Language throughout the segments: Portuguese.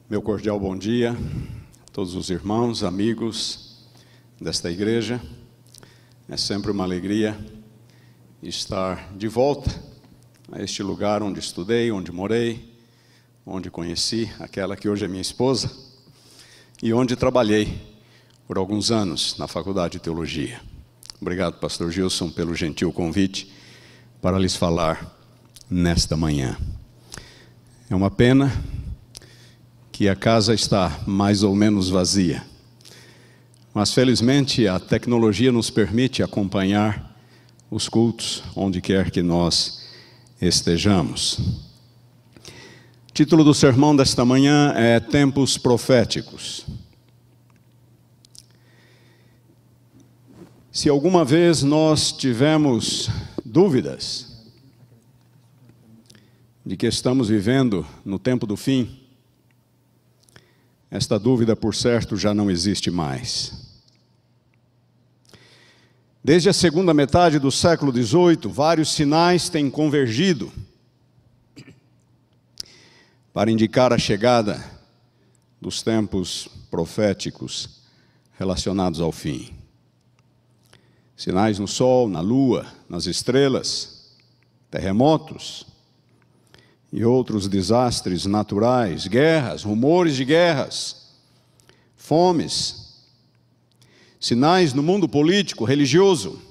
Meu cordial bom dia a todos os irmãos, amigos desta igreja. É sempre uma alegria estar de volta a este lugar onde estudei, onde morei, onde conheci aquela que hoje é minha esposa e onde trabalhei por alguns anos na Faculdade de Teologia. Obrigado, pastor Gilson, pelo gentil convite para lhes falar nesta manhã. É uma pena que a casa está mais ou menos vazia, mas felizmente a tecnologia nos permite acompanhar os cultos onde quer que nós estejamos. O título do sermão desta manhã é Tempos Proféticos. Se alguma vez nós tivemos dúvidas de que estamos vivendo no tempo do fim, esta dúvida, por certo, já não existe mais. Desde a segunda metade do século XVIII, vários sinais têm convergido para indicar a chegada dos tempos proféticos relacionados ao fim. Sinais no sol, na lua, nas estrelas, terremotos e outros desastres naturais, guerras, rumores de guerras, fomes, sinais no mundo político, religioso.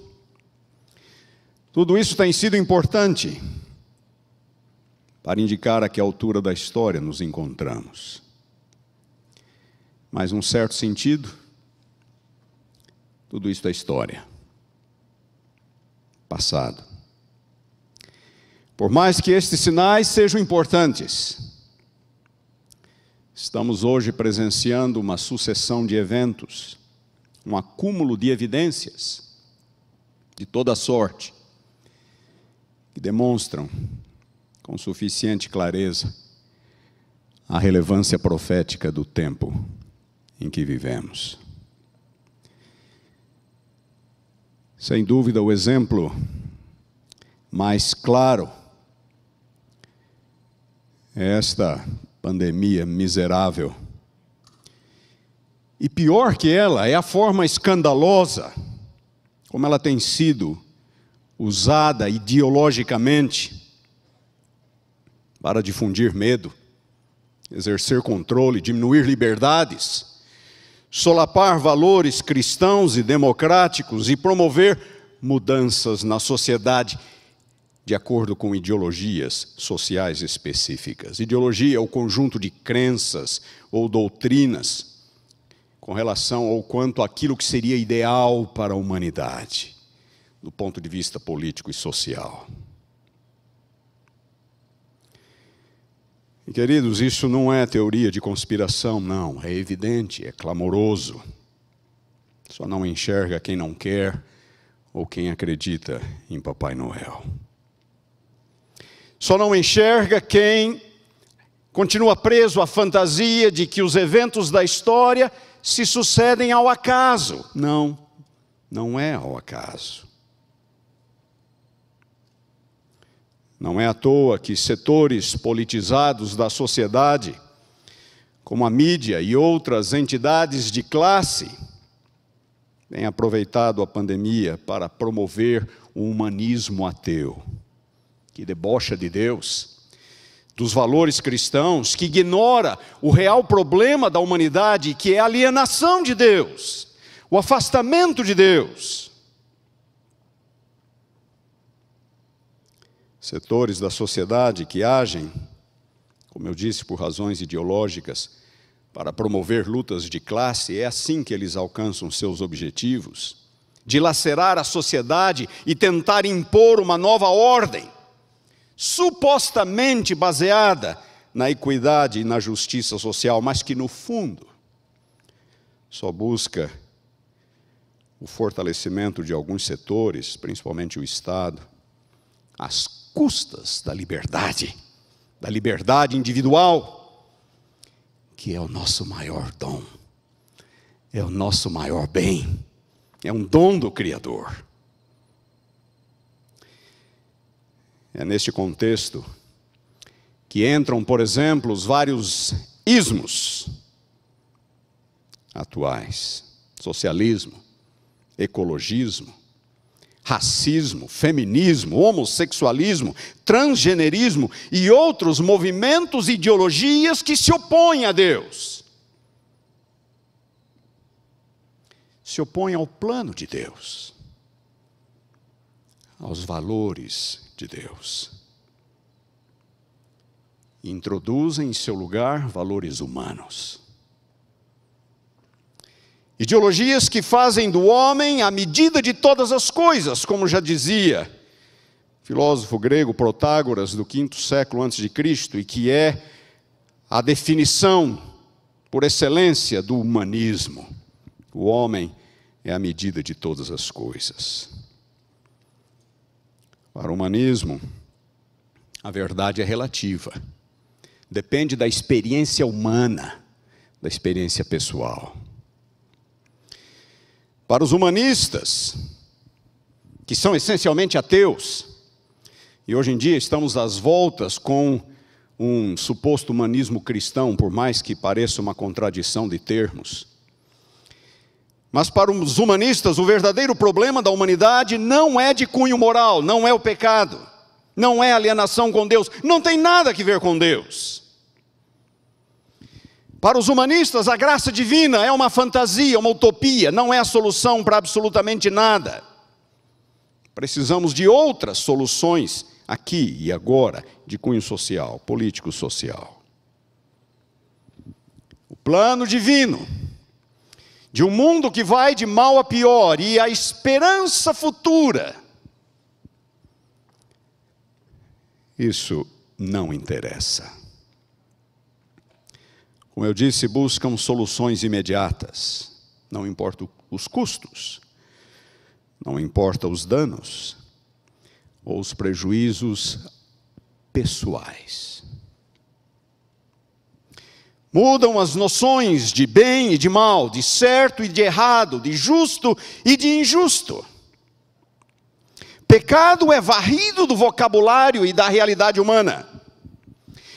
Tudo isso tem sido importante para indicar a que altura da história nos encontramos. Mas, num certo sentido, tudo isso é história, passado. Por mais que estes sinais sejam importantes, estamos hoje presenciando uma sucessão de eventos, um acúmulo de evidências de toda sorte, que demonstram com suficiente clareza a relevância profética do tempo em que vivemos. Sem dúvida, o exemplo mais claro é esta pandemia miserável. E pior que ela é a forma escandalosa como ela tem sido usada ideologicamente para difundir medo, exercer controle, diminuir liberdades, solapar valores cristãos e democráticos e promover mudanças na sociedade de acordo com ideologias sociais específicas. Ideologia é o conjunto de crenças ou doutrinas com relação ao quanto aquilo que seria ideal para a humanidade, do ponto de vista político e social. E, queridos, isso não é teoria de conspiração, não. É evidente, é clamoroso. Só não enxerga quem não quer ou quem acredita em Papai Noel. Só não enxerga quem continua preso à fantasia de que os eventos da história se sucedem ao acaso. Não, não é ao acaso. Não é à toa que setores politizados da sociedade, como a mídia e outras entidades de classe, têm aproveitado a pandemia para promover o humanismo ateu, que debocha de Deus, dos valores cristãos, que ignora o real problema da humanidade, que é a alienação de Deus, o afastamento de Deus. Setores da sociedade que agem, como eu disse, por razões ideológicas, para promover lutas de classe, é assim que eles alcançam seus objetivos, dilacerar a sociedade e tentar impor uma nova ordem, supostamente baseada na equidade e na justiça social, mas que no fundo só busca o fortalecimento de alguns setores, principalmente o Estado, às custas da liberdade individual, que é o nosso maior dom, é o nosso maior bem, é um dom do Criador. É neste contexto que entram, por exemplo, os vários ismos atuais: socialismo, ecologismo, racismo, feminismo, homossexualismo, transgenerismo e outros movimentos e ideologias que se opõem a Deus. Se opõem ao plano de Deus, aos valores de Deus. Introduzem em seu lugar valores humanos. Ideologias que fazem do homem a medida de todas as coisas, como já dizia filósofo grego Protágoras, do quinto século antes de Cristo, e que é a definição por excelência do humanismo. O homem é a medida de todas as coisas. Para o humanismo, a verdade é relativa. Depende da experiência humana, da experiência pessoal. Para os humanistas, que são essencialmente ateus, e hoje em dia estamos às voltas com um suposto humanismo cristão, por mais que pareça uma contradição de termos. Mas para os humanistas, o verdadeiro problema da humanidade não é de cunho moral, não é o pecado, não é alienação com Deus, não tem nada a ver com Deus. Para os humanistas, a graça divina é uma fantasia, uma utopia, não é a solução para absolutamente nada. Precisamos de outras soluções aqui e agora, de cunho social, político-social. O plano divino de um mundo que vai de mal a pior e a esperança futura, isso não interessa. Como eu disse, buscam soluções imediatas. Não importa os custos, não importa os danos ou os prejuízos pessoais. Mudam as noções de bem e de mal, de certo e de errado, de justo e de injusto. Pecado é varrido do vocabulário e da realidade humana.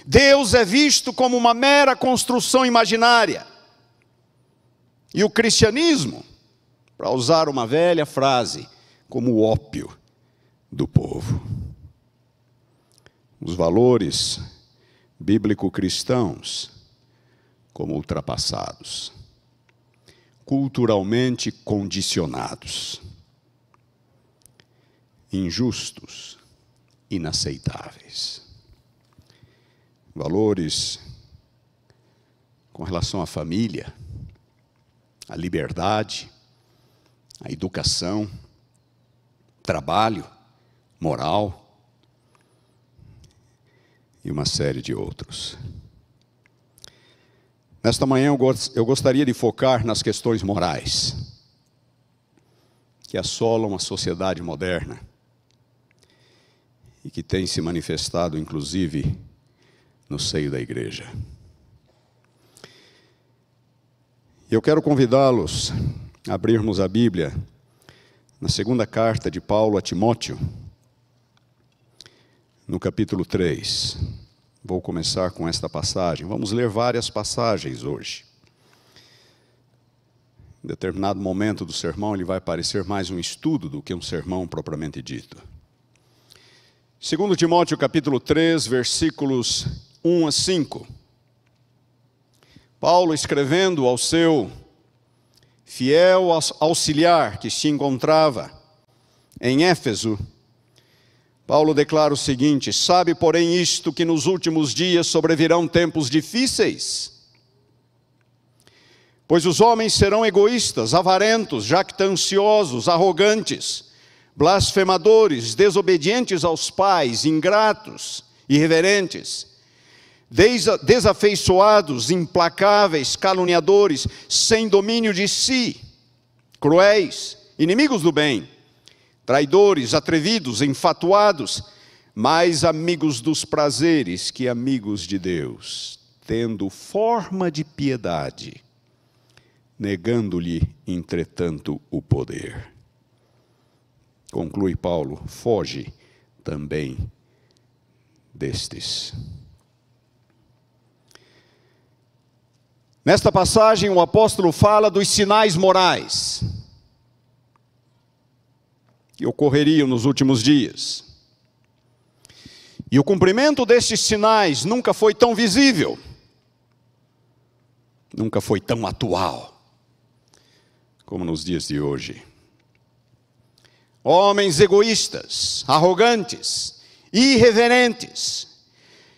Deus é visto como uma mera construção imaginária. E o cristianismo, para usar uma velha frase, como o ópio do povo. Os valores bíblico-cristãos como ultrapassados, culturalmente condicionados, injustos, inaceitáveis. Valores com relação à família, à liberdade, à educação, trabalho, moral e uma série de outros. Nesta manhã eu gostaria de focar nas questões morais que assolam a sociedade moderna e que têm se manifestado, inclusive, no seio da igreja. Eu quero convidá-los a abrirmos a Bíblia na segunda carta de Paulo a Timóteo, no capítulo 3. Vou começar com esta passagem. Vamos ler várias passagens hoje. Em determinado momento do sermão, ele vai parecer mais um estudo do que um sermão propriamente dito. 2 Timóteo capítulo 3, versículos 1 a 5. Paulo escrevendo ao seu fiel auxiliar que se encontrava em Éfeso, Paulo declara o seguinte: sabe, porém, isto, que nos últimos dias sobrevirão tempos difíceis. Pois os homens serão egoístas, avarentos, jactanciosos, arrogantes, blasfemadores, desobedientes aos pais, ingratos, irreverentes, desafeiçoados, implacáveis, caluniadores, sem domínio de si, cruéis, inimigos do bem, traidores, atrevidos, enfatuados, mais amigos dos prazeres que amigos de Deus, tendo forma de piedade, negando-lhe, entretanto, o poder. Conclui Paulo: foge também destes. Nesta passagem, o apóstolo fala dos sinais morais que ocorreriam nos últimos dias. E o cumprimento destes sinais nunca foi tão visível, nunca foi tão atual como nos dias de hoje. Homens egoístas, arrogantes, irreverentes,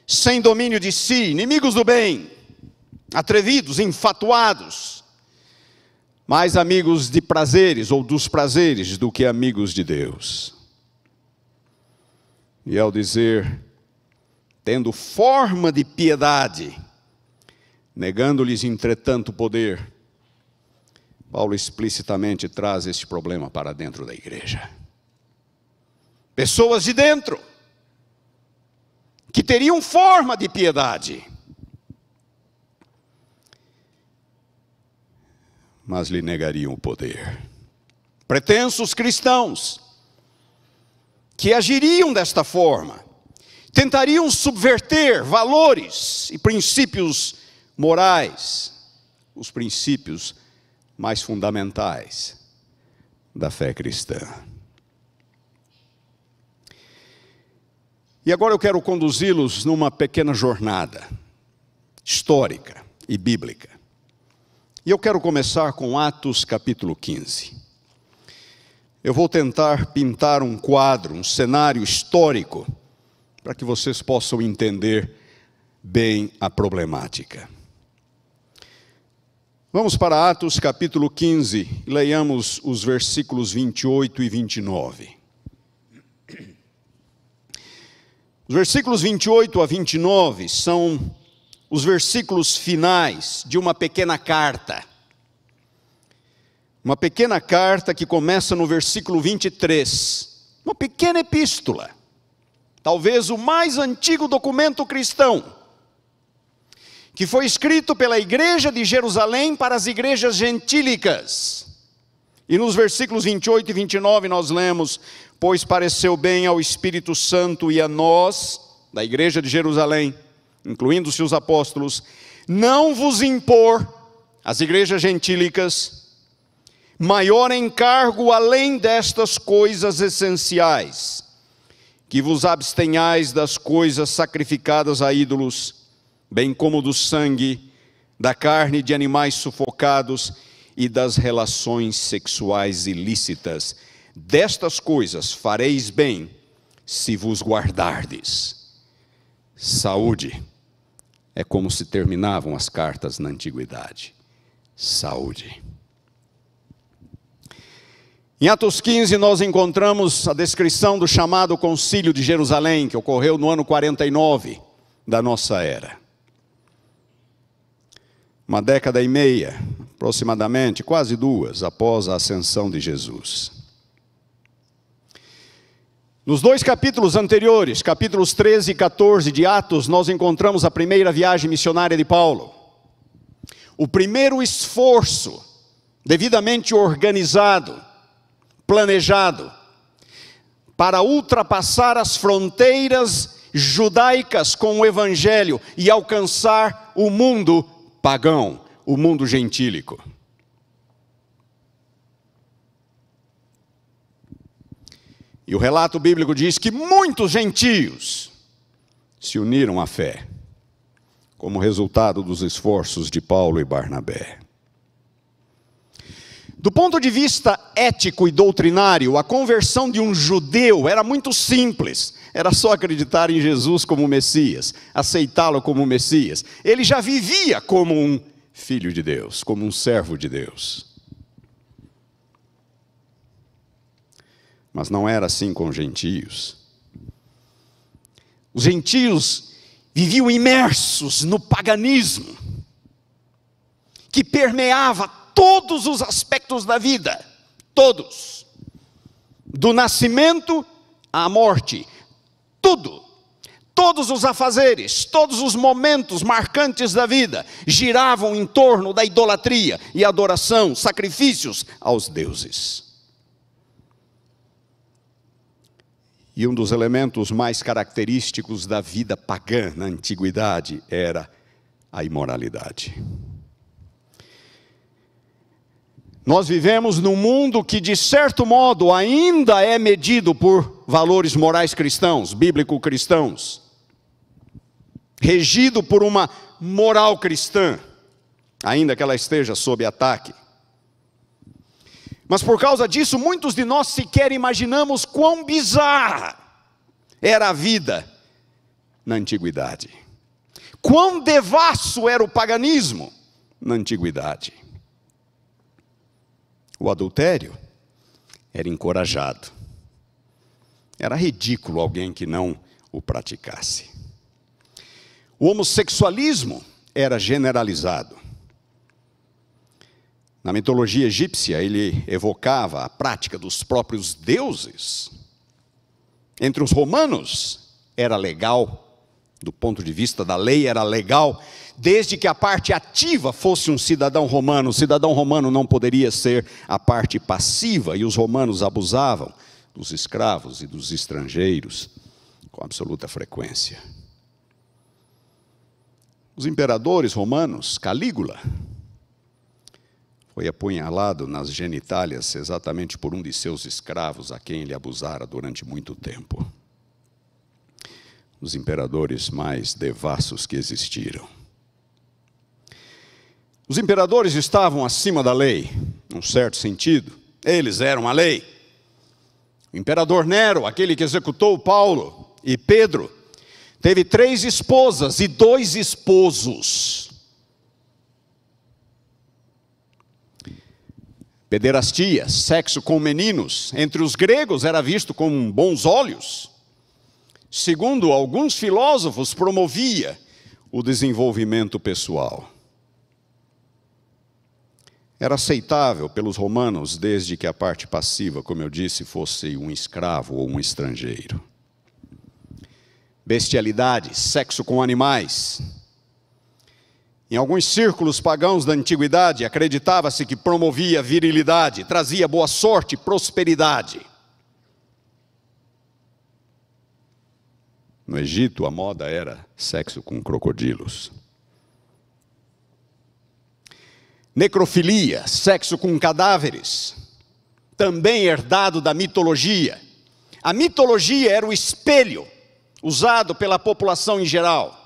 sem domínio de si, inimigos do bem, atrevidos, enfatuados, mais amigos de prazeres ou dos prazeres do que amigos de Deus. E ao dizer, tendo forma de piedade, negando-lhes entretanto poder, Paulo explicitamente traz este problema para dentro da igreja. Pessoas de dentro, que teriam forma de piedade, mas lhe negariam o poder. Pretensos cristãos, que agiriam desta forma, tentariam subverter valores e princípios morais, os princípios mais fundamentais da fé cristã. E agora eu quero conduzi-los numa pequena jornada histórica e bíblica. E eu quero começar com Atos capítulo 15. Eu vou tentar pintar um quadro, um cenário histórico, para que vocês possam entender bem a problemática. Vamos para Atos capítulo 15, leiamos os versículos 28 e 29. Os versículos 28 a 29 são os versículos finais de uma pequena carta. Uma pequena carta que começa no versículo 23. Uma pequena epístola. Talvez o mais antigo documento cristão, que foi escrito pela igreja de Jerusalém para as igrejas gentílicas. E nos versículos 28 e 29 nós lemos: pois pareceu bem ao Espírito Santo e a nós, da igreja de Jerusalém, incluindo-se os apóstolos, não vos impor, as igrejas gentílicas, maior encargo além destas coisas essenciais, que vos abstenhais das coisas sacrificadas a ídolos, bem como do sangue, da carne de animais sufocados e das relações sexuais ilícitas. Destas coisas fareis bem, se vos guardardes. Saúde. É como se terminavam as cartas na antiguidade. Saúde. Em Atos 15 nós encontramos a descrição do chamado Concílio de Jerusalém, que ocorreu no ano 49 da nossa era. Uma década e meia, aproximadamente, quase duas, após a ascensão de Jesus. Nos dois capítulos anteriores, capítulos 13 e 14 de Atos, nós encontramos a primeira viagem missionária de Paulo. O primeiro esforço, devidamente organizado, planejado, para ultrapassar as fronteiras judaicas com o Evangelho e alcançar o mundo pagão, o mundo gentílico. E o relato bíblico diz que muitos gentios se uniram à fé, como resultado dos esforços de Paulo e Barnabé. Do ponto de vista ético e doutrinário, a conversão de um judeu era muito simples. Era só acreditar em Jesus como Messias, aceitá-lo como Messias. Ele já vivia como um filho de Deus, como um servo de Deus. Mas não era assim com os gentios. Os gentios viviam imersos no paganismo, que permeava todos os aspectos da vida, todos, do nascimento à morte, tudo, todos os afazeres, todos os momentos marcantes da vida, giravam em torno da idolatria e adoração, sacrifícios aos deuses. E um dos elementos mais característicos da vida pagã na antiguidade era a imoralidade. Nós vivemos num mundo que, de certo modo, ainda é medido por valores morais cristãos, bíblico-cristãos, regido por uma moral cristã, ainda que ela esteja sob ataque. Mas por causa disso, muitos de nós sequer imaginamos quão bizarra era a vida na antiguidade. Quão devasso era o paganismo na antiguidade. O adultério era encorajado. Era ridículo alguém que não o praticasse. O homossexualismo era generalizado. Na mitologia egípcia, ele evocava a prática dos próprios deuses. Entre os romanos, era legal, do ponto de vista da lei, era legal, desde que a parte ativa fosse um cidadão romano. O cidadão romano não poderia ser a parte passiva, e os romanos abusavam dos escravos e dos estrangeiros com absoluta frequência. Os imperadores romanos, Calígula, foi apunhalado nas genitálias exatamente por um de seus escravos, a quem ele abusara durante muito tempo. Os imperadores mais devassos que existiram. Os imperadores estavam acima da lei, num certo sentido. Eles eram a lei. O imperador Nero, aquele que executou Paulo e Pedro, teve 3 esposas e 2 esposos. Pederastia, sexo com meninos, entre os gregos era visto com bons olhos. Segundo alguns filósofos, promovia o desenvolvimento pessoal. Era aceitável pelos romanos desde que a parte passiva, como eu disse, fosse um escravo ou um estrangeiro. Bestialidade, sexo com animais. Em alguns círculos pagãos da antiguidade, acreditava-se que promovia virilidade, trazia boa sorte e prosperidade. No Egito, a moda era sexo com crocodilos. Necrofilia, sexo com cadáveres, também herdado da mitologia. A mitologia era o espelho usado pela população em geral.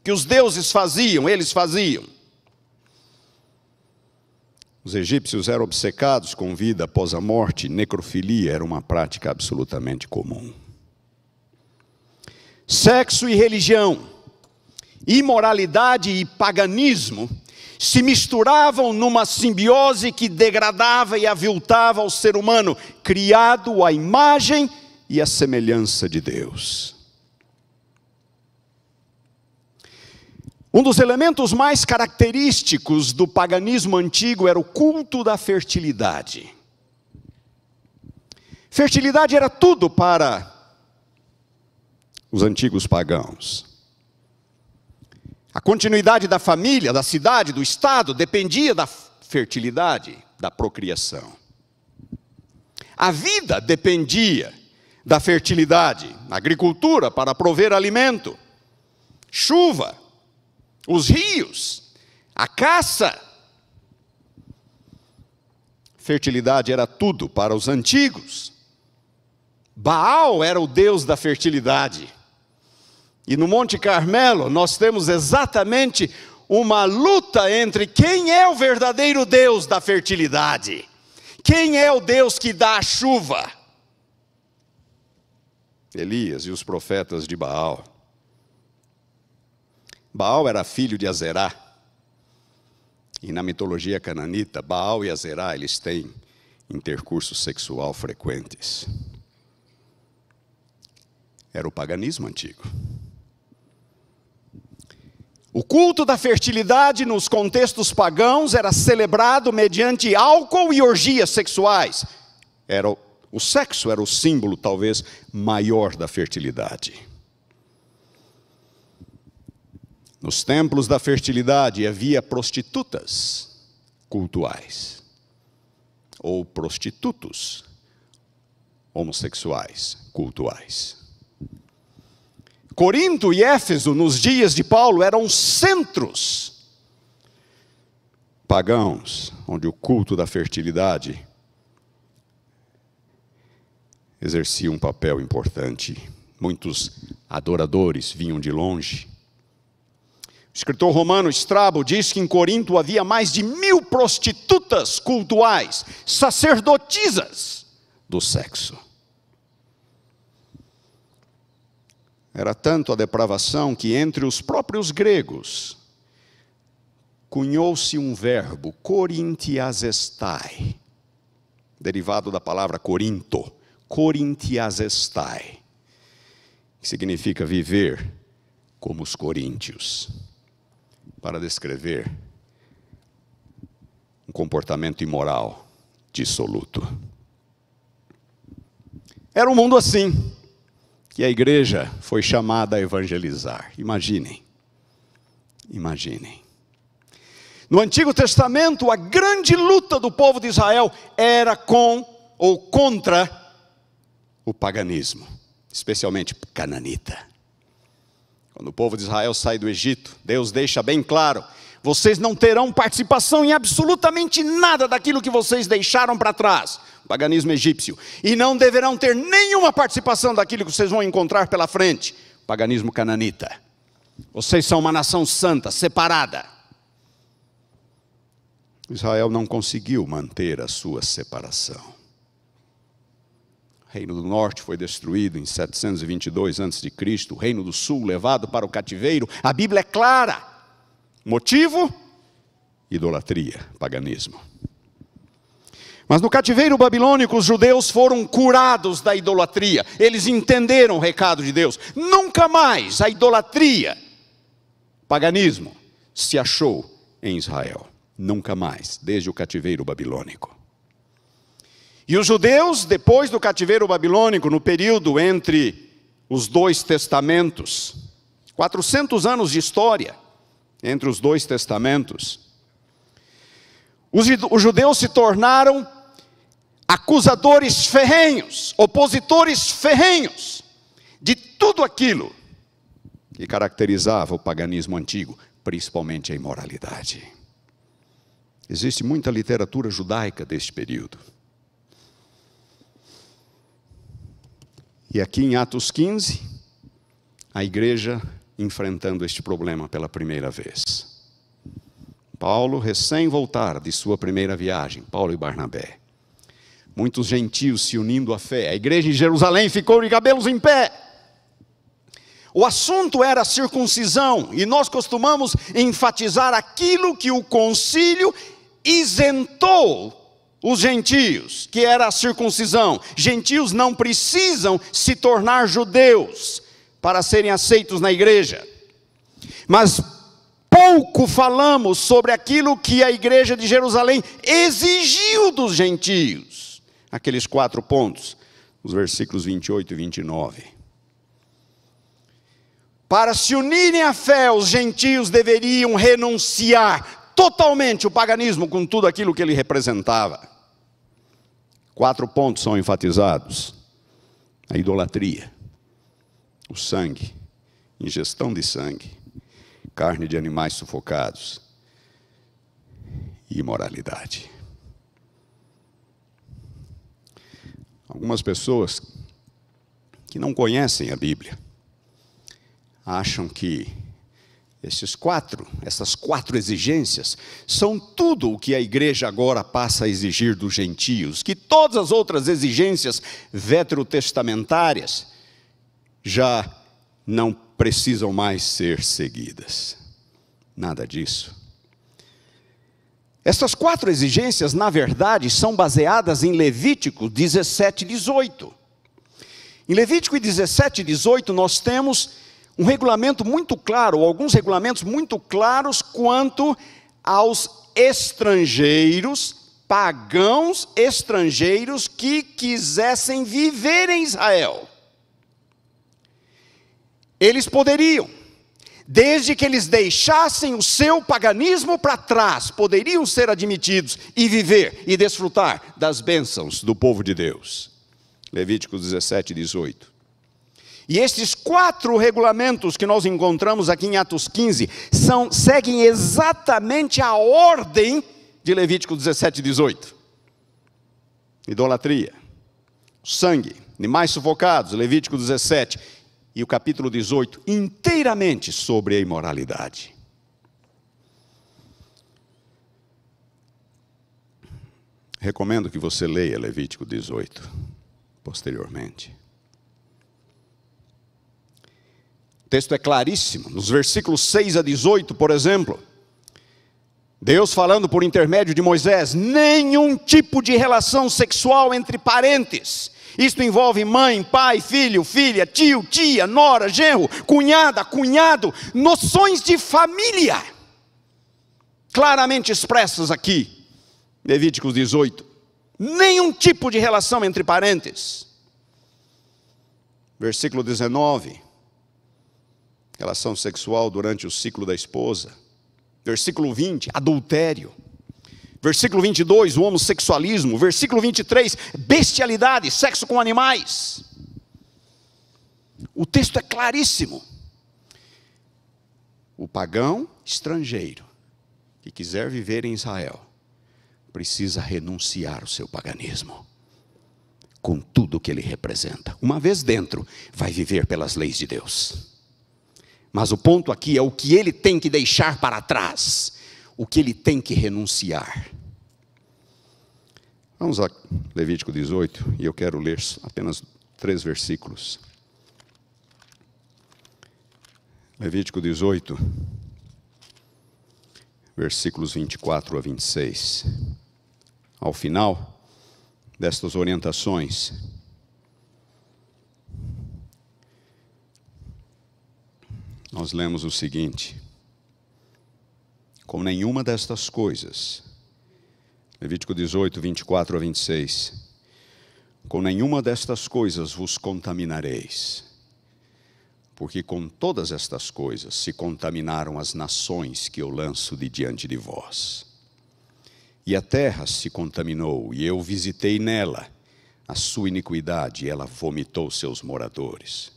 Que os deuses faziam, eles faziam. Os egípcios eram obcecados com vida após a morte. Necrofilia era uma prática absolutamente comum. Sexo e religião, imoralidade e paganismo se misturavam numa simbiose que degradava e aviltava o ser humano, criado à imagem e à semelhança de Deus. Um dos elementos mais característicos do paganismo antigo era o culto da fertilidade. Fertilidade era tudo para os antigos pagãos. A continuidade da família, da cidade, do estado, dependia da fertilidade, da procriação. A vida dependia da fertilidade, a agricultura para prover alimento, chuva, os rios, a caça. Fertilidade era tudo para os antigos. Baal era o deus da fertilidade. E no Monte Carmelo nós temos exatamente uma luta entre quem é o verdadeiro Deus da fertilidade. Quem é o Deus que dá a chuva? Elias e os profetas de Baal. Baal era filho de Azerá. E na mitologia cananita, Baal e Azerá, eles têm intercurso sexual frequentes. Era o paganismo antigo. O culto da fertilidade nos contextos pagãos era celebrado mediante álcool e orgias sexuais. O sexo era o símbolo, talvez, maior da fertilidade. Nos templos da fertilidade havia prostitutas cultuais, ou prostitutos homossexuais cultuais. Corinto e Éfeso, nos dias de Paulo, eram centros pagãos, onde o culto da fertilidade exercia um papel importante. Muitos adoradores vinham de longe. O escritor romano Estrabo diz que em Corinto havia mais de 1000 prostitutas cultuais, sacerdotisas do sexo. Era tanto a depravação que entre os próprios gregos cunhou-se um verbo, korintiazestai, derivado da palavra Corinto, korintiazestai, que significa viver como os coríntios, para descrever um comportamento imoral dissoluto. Era um mundo assim que a igreja foi chamada a evangelizar. Imaginem. No Antigo Testamento, a grande luta do povo de Israel era com ou contra o paganismo, especialmente cananita. Quando o povo de Israel sai do Egito, Deus deixa bem claro: vocês não terão participação em absolutamente nada daquilo que vocês deixaram para trás, o paganismo egípcio, e não deverão ter nenhuma participação daquilo que vocês vão encontrar pela frente, o paganismo cananita. Vocês são uma nação santa, separada. Israel não conseguiu manter a sua separação. O reino do norte foi destruído em 722 a.C., o reino do sul levado para o cativeiro. A Bíblia é clara. Motivo? Idolatria, paganismo. Mas no cativeiro babilônico, os judeus foram curados da idolatria. Eles entenderam o recado de Deus. Nunca mais a idolatria, paganismo, se achou em Israel. Nunca mais, desde o cativeiro babilônico. E os judeus, depois do cativeiro babilônico, no período entre os dois testamentos, 400 anos de história entre os dois testamentos, os judeus se tornaram acusadores ferrenhos, opositores ferrenhos de tudo aquilo que caracterizava o paganismo antigo, principalmente a imoralidade. Existe muita literatura judaica deste período. E aqui em Atos 15, a igreja enfrentando este problema pela primeira vez. Paulo, recém-voltar de sua primeira viagem, Paulo e Barnabé. Muitos gentios se unindo à fé. A igreja em Jerusalém ficou de cabelos em pé. O assunto era a circuncisão, e nós costumamos enfatizar aquilo que o concílio isentou os gentios, que era a circuncisão. Gentios não precisam se tornar judeus para serem aceitos na igreja. Mas pouco falamos sobre aquilo que a igreja de Jerusalém exigiu dos gentios. Aqueles 4 pontos, os versículos 28 e 29. Para se unirem à fé, os gentios deveriam renunciar totalmente o paganismo com tudo aquilo que ele representava. 4 pontos são enfatizados: a idolatria, o sangue, ingestão de sangue, carne de animais sufocados e imoralidade. Algumas pessoas que não conhecem a Bíblia acham que essas quatro exigências são tudo o que a igreja agora passa a exigir dos gentios, que todas as outras exigências veterotestamentárias já não precisam mais ser seguidas. Nada disso. Essas 4 exigências, na verdade, são baseadas em Levítico 17, 18. Em Levítico 17, 18, nós temos um regulamento muito claro, alguns regulamentos muito claros quanto aos estrangeiros, pagãos estrangeiros que quisessem viver em Israel. Eles poderiam, desde que eles deixassem o seu paganismo para trás, poderiam ser admitidos e viver e desfrutar das bênçãos do povo de Deus. Levítico 17, 18. E estes 4 regulamentos que nós encontramos aqui em Atos 15 seguem exatamente a ordem de Levítico 17 e 18. Idolatria. Sangue, animais sufocados, Levítico 17. E o capítulo 18, inteiramente sobre a imoralidade. Recomendo que você leia Levítico 18, posteriormente. O texto é claríssimo, nos versículos 6 a 18, por exemplo. Deus falando por intermédio de Moisés: nenhum tipo de relação sexual entre parentes. Isto envolve mãe, pai, filho, filha, tio, tia, nora, genro, cunhada, cunhado, noções de família, claramente expressas aqui, Levítico 18. Nenhum tipo de relação entre parentes. Versículo 19, relação sexual durante o ciclo da esposa. Versículo 20, adultério. Versículo 22, o homossexualismo. Versículo 23, bestialidade, sexo com animais. O texto é claríssimo. O pagão estrangeiro que quiser viver em Israel precisa renunciar ao seu paganismo, com tudo o que ele representa. Uma vez dentro, vai viver pelas leis de Deus. Mas o ponto aqui é o que ele tem que deixar para trás, o que ele tem que renunciar. Vamos a Levítico 18, e eu quero ler apenas 3 versículos. Levítico 18, versículos 24 a 26. Ao final destas orientações, nós lemos o seguinte: com nenhuma destas coisas, Levítico 18, 24 a 26, com nenhuma destas coisas vos contaminareis, porque com todas estas coisas se contaminaram as nações que eu lanço de diante de vós. E a terra se contaminou, e eu visitei nela a sua iniquidade, e ela vomitou seus moradores.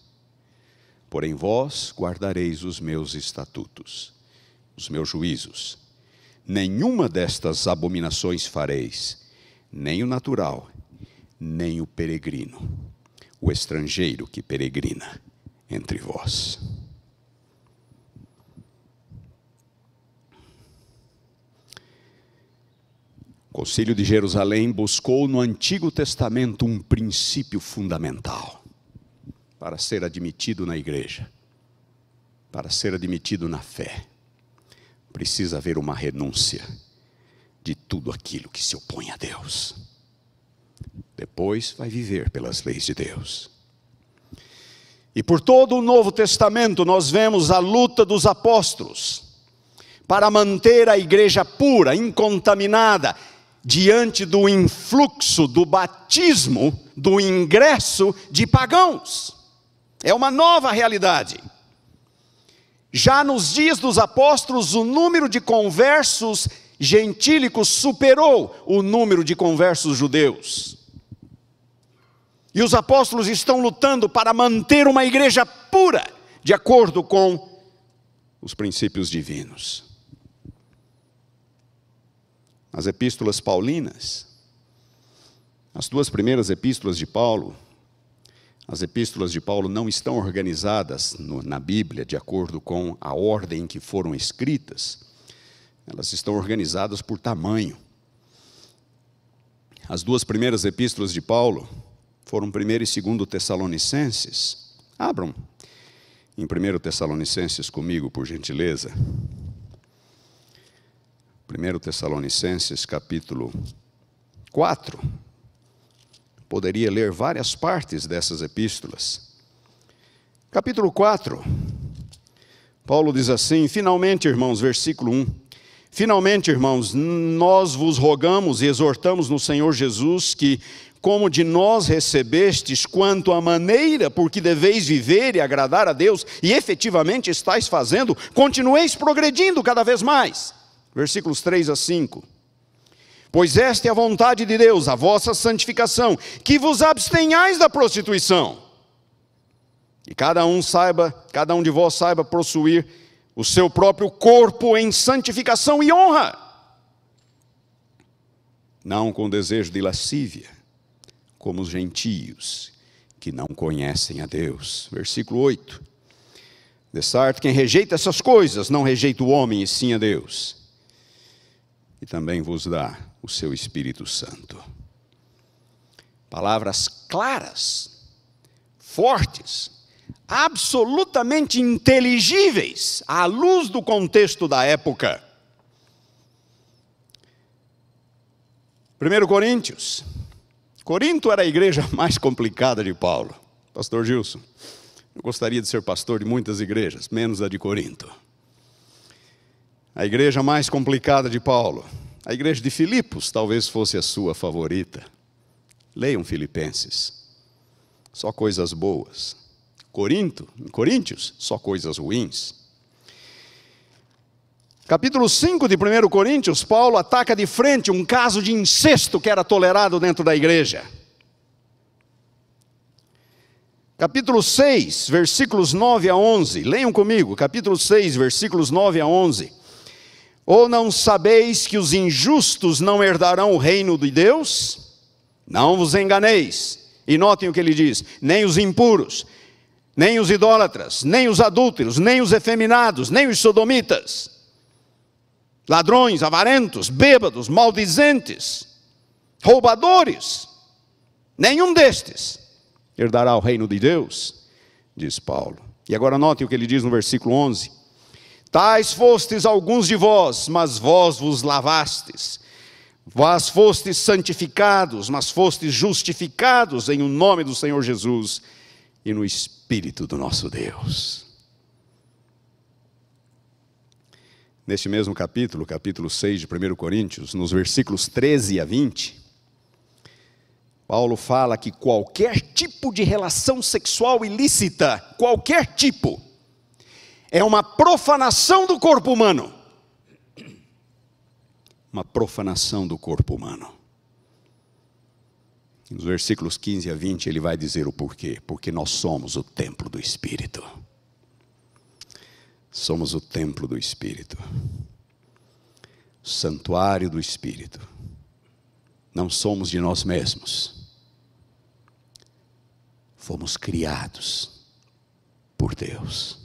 Porém vós guardareis os meus estatutos, os meus juízos. Nenhuma destas abominações fareis, nem o natural, nem o peregrino, o estrangeiro que peregrina entre vós. O Concílio de Jerusalém buscou no Antigo Testamento um princípio fundamental para ser admitido na igreja, para ser admitido na fé. Precisa haver uma renúncia de tudo aquilo que se opõe a Deus. Depois vai viver pelas leis de Deus. E por todo o Novo Testamento nós vemos a luta dos apóstolos para manter a igreja pura, incontaminada, diante do influxo, do batismo, do ingresso de pagãos. É uma nova realidade. Já nos dias dos apóstolos, o número de conversos gentílicos superou o número de conversos judeus. E os apóstolos estão lutando para manter uma igreja pura, de acordo com os princípios divinos. As epístolas paulinas, as 2 primeiras epístolas de Paulo, as epístolas de Paulo não estão organizadas na Bíblia de acordo com a ordem em que foram escritas. Elas estão organizadas por tamanho. As 2 primeiras epístolas de Paulo foram 1º e 2º Tessalonicenses. Abram em 1º Tessalonicenses comigo, por gentileza. 1º Tessalonicenses, capítulo 4. Poderia ler várias partes dessas epístolas. Capítulo 4. Paulo diz assim: finalmente, irmãos, versículo 1. Finalmente, irmãos, nós vos rogamos e exortamos no Senhor Jesus que, como de nós recebestes quanto à maneira por que deveis viver e agradar a Deus, e efetivamente estáis fazendo, continueis progredindo cada vez mais. Versículos 3 a 5. Pois esta é a vontade de Deus, a vossa santificação, que vos abstenhais da prostituição. E cada um de vós saiba possuir o seu próprio corpo em santificação e honra. não com desejo de lascívia, como os gentios que não conhecem a Deus. Versículo 8. De sorte, quem rejeita essas coisas, não rejeita o homem, e sim a Deus. E também vos dá o seu Espírito Santo. Palavras claras, fortes, absolutamente inteligíveis, à luz do contexto da época. 1 Coríntios. Corinto era a igreja mais complicada de Paulo. Pastor Gilson, eu gostaria de ser pastor de muitas igrejas, menos a de Corinto. A igreja mais complicada de Paulo. A igreja de Filipos talvez fosse a sua favorita. Leiam Filipenses. Só coisas boas. Coríntios, só coisas ruins. Capítulo 5 de 1 Coríntios, Paulo ataca de frente um caso de incesto que era tolerado dentro da igreja. Capítulo 6, versículos 9 a 11. Leiam comigo, capítulo 6, versículos 9 a 11. Ou não sabeis que os injustos não herdarão o reino de Deus? Não vos enganeis. E notem o que ele diz: nem os impuros, nem os idólatras, nem os adúlteros, nem os efeminados, nem os sodomitas, ladrões, avarentos, bêbados, maldizentes, roubadores, nenhum destes herdará o reino de Deus, diz Paulo. E agora notem o que ele diz no versículo 11. Tais fostes alguns de vós, mas vós vos lavastes. Vós fostes santificados, mas fostes justificados em o nome do Senhor Jesus e no Espírito do nosso Deus. Neste mesmo capítulo, capítulo 6 de 1 Coríntios, nos versículos 13 a 20, Paulo fala que qualquer tipo de relação sexual ilícita, qualquer tipo, é uma profanação do corpo humano. Uma profanação do corpo humano. Nos versículos 15 a 20 ele vai dizer o porquê. Porque nós somos o templo do Espírito. Somos o templo do Espírito. O santuário do Espírito. Não somos de nós mesmos. Fomos criados por Deus.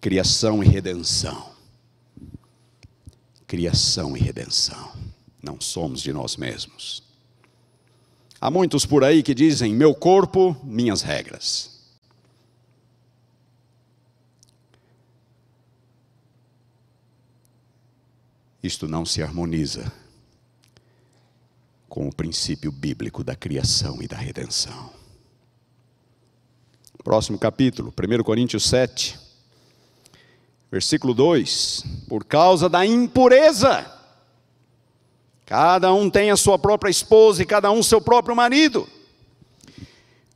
Criação e redenção. Criação e redenção. Não somos de nós mesmos. Há muitos por aí que dizem: meu corpo, minhas regras. Isto não se harmoniza com o princípio bíblico da criação e da redenção. Próximo capítulo, 1 Coríntios 7. Versículo 2, por causa da impureza, cada um tem a sua própria esposa e cada um seu próprio marido.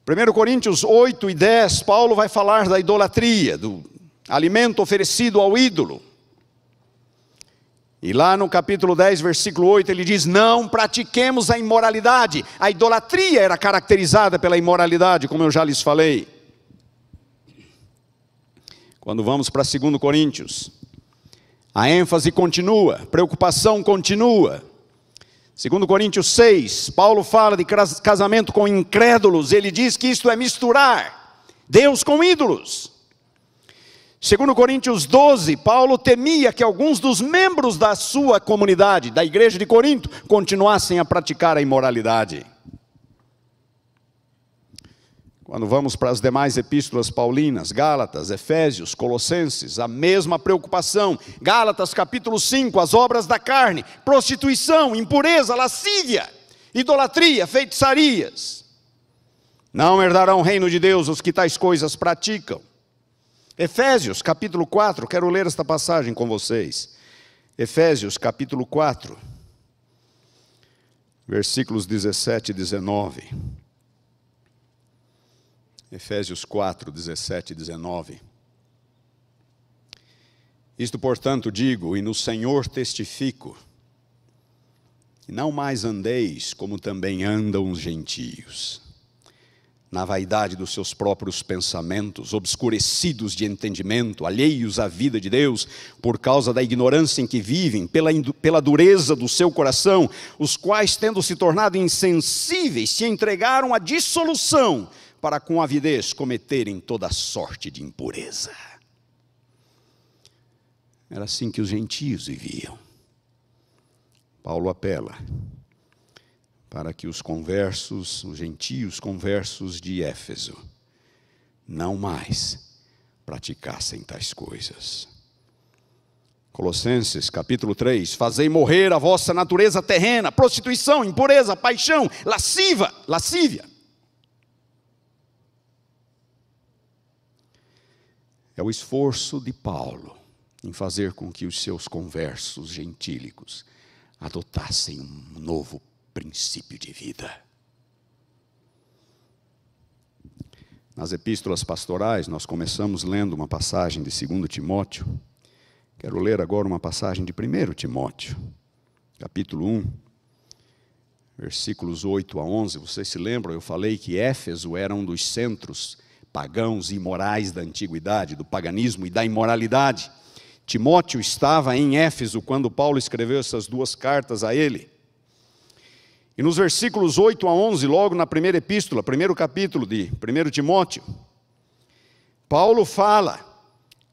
1 Coríntios 8 e 10, Paulo vai falar da idolatria, do alimento oferecido ao ídolo. E lá no capítulo 10, versículo 8, ele diz: não pratiquemos a imoralidade. A idolatria era caracterizada pela imoralidade, como eu já lhes falei. Quando vamos para 2 Coríntios, a ênfase continua, a preocupação continua. 2 Coríntios 6, Paulo fala de casamento com incrédulos. Ele diz que isto é misturar Deus com ídolos. 2 Coríntios 12, Paulo temia que alguns dos membros da sua comunidade, da igreja de Corinto, continuassem a praticar a imoralidade. Quando vamos para as demais epístolas paulinas, Gálatas, Efésios, Colossenses, a mesma preocupação. Gálatas capítulo 5, as obras da carne, prostituição, impureza, lascívia, idolatria, feitiçarias. Não herdarão o reino de Deus os que tais coisas praticam. Efésios capítulo 4, quero ler esta passagem com vocês. Efésios capítulo 4, versículos 17 e 19. Efésios 4, 17 e 19. Isto, portanto, digo, e no Senhor testifico, que não mais andeis como também andam os gentios, na vaidade dos seus próprios pensamentos, obscurecidos de entendimento, alheios à vida de Deus, por causa da ignorância em que vivem, pela dureza do seu coração, os quais, tendo se tornado insensíveis, se entregaram à dissolução, para com avidez cometerem toda sorte de impureza. Era assim que os gentios viviam. Paulo apela para que os gentios conversos de Éfeso, não mais praticassem tais coisas. Colossenses capítulo 3, fazei morrer a vossa natureza terrena, prostituição, impureza, paixão, lascívia. É o esforço de Paulo em fazer com que os seus conversos gentílicos adotassem um novo princípio de vida. Nas epístolas pastorais, nós começamos lendo uma passagem de 2 Timóteo. Quero ler agora uma passagem de 1 Timóteo, capítulo 1, versículos 8 a 11. Vocês se lembram, eu falei que Éfeso era um dos centros pagãos e imorais da antiguidade, do paganismo e da imoralidade. Timóteo estava em Éfeso quando Paulo escreveu essas duas cartas a ele. E nos versículos 8 a 11, logo na primeira epístola, primeiro capítulo de 1 Timóteo, Paulo fala: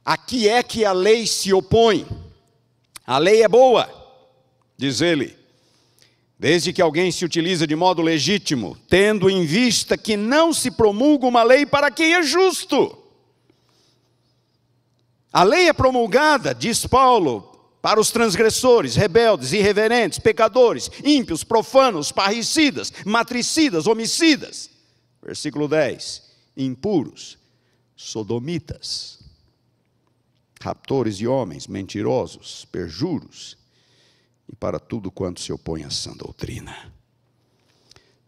a que é que a lei se opõe? A lei é boa, diz ele, desde que alguém se utiliza de modo legítimo, tendo em vista que não se promulga uma lei para quem é justo. A lei é promulgada, diz Paulo, para os transgressores, rebeldes, irreverentes, pecadores, ímpios, profanos, parricidas, matricidas, homicidas. Versículo 10, impuros, sodomitas, raptores de homens, mentirosos, perjuros, e para tudo quanto se opõe à sã doutrina,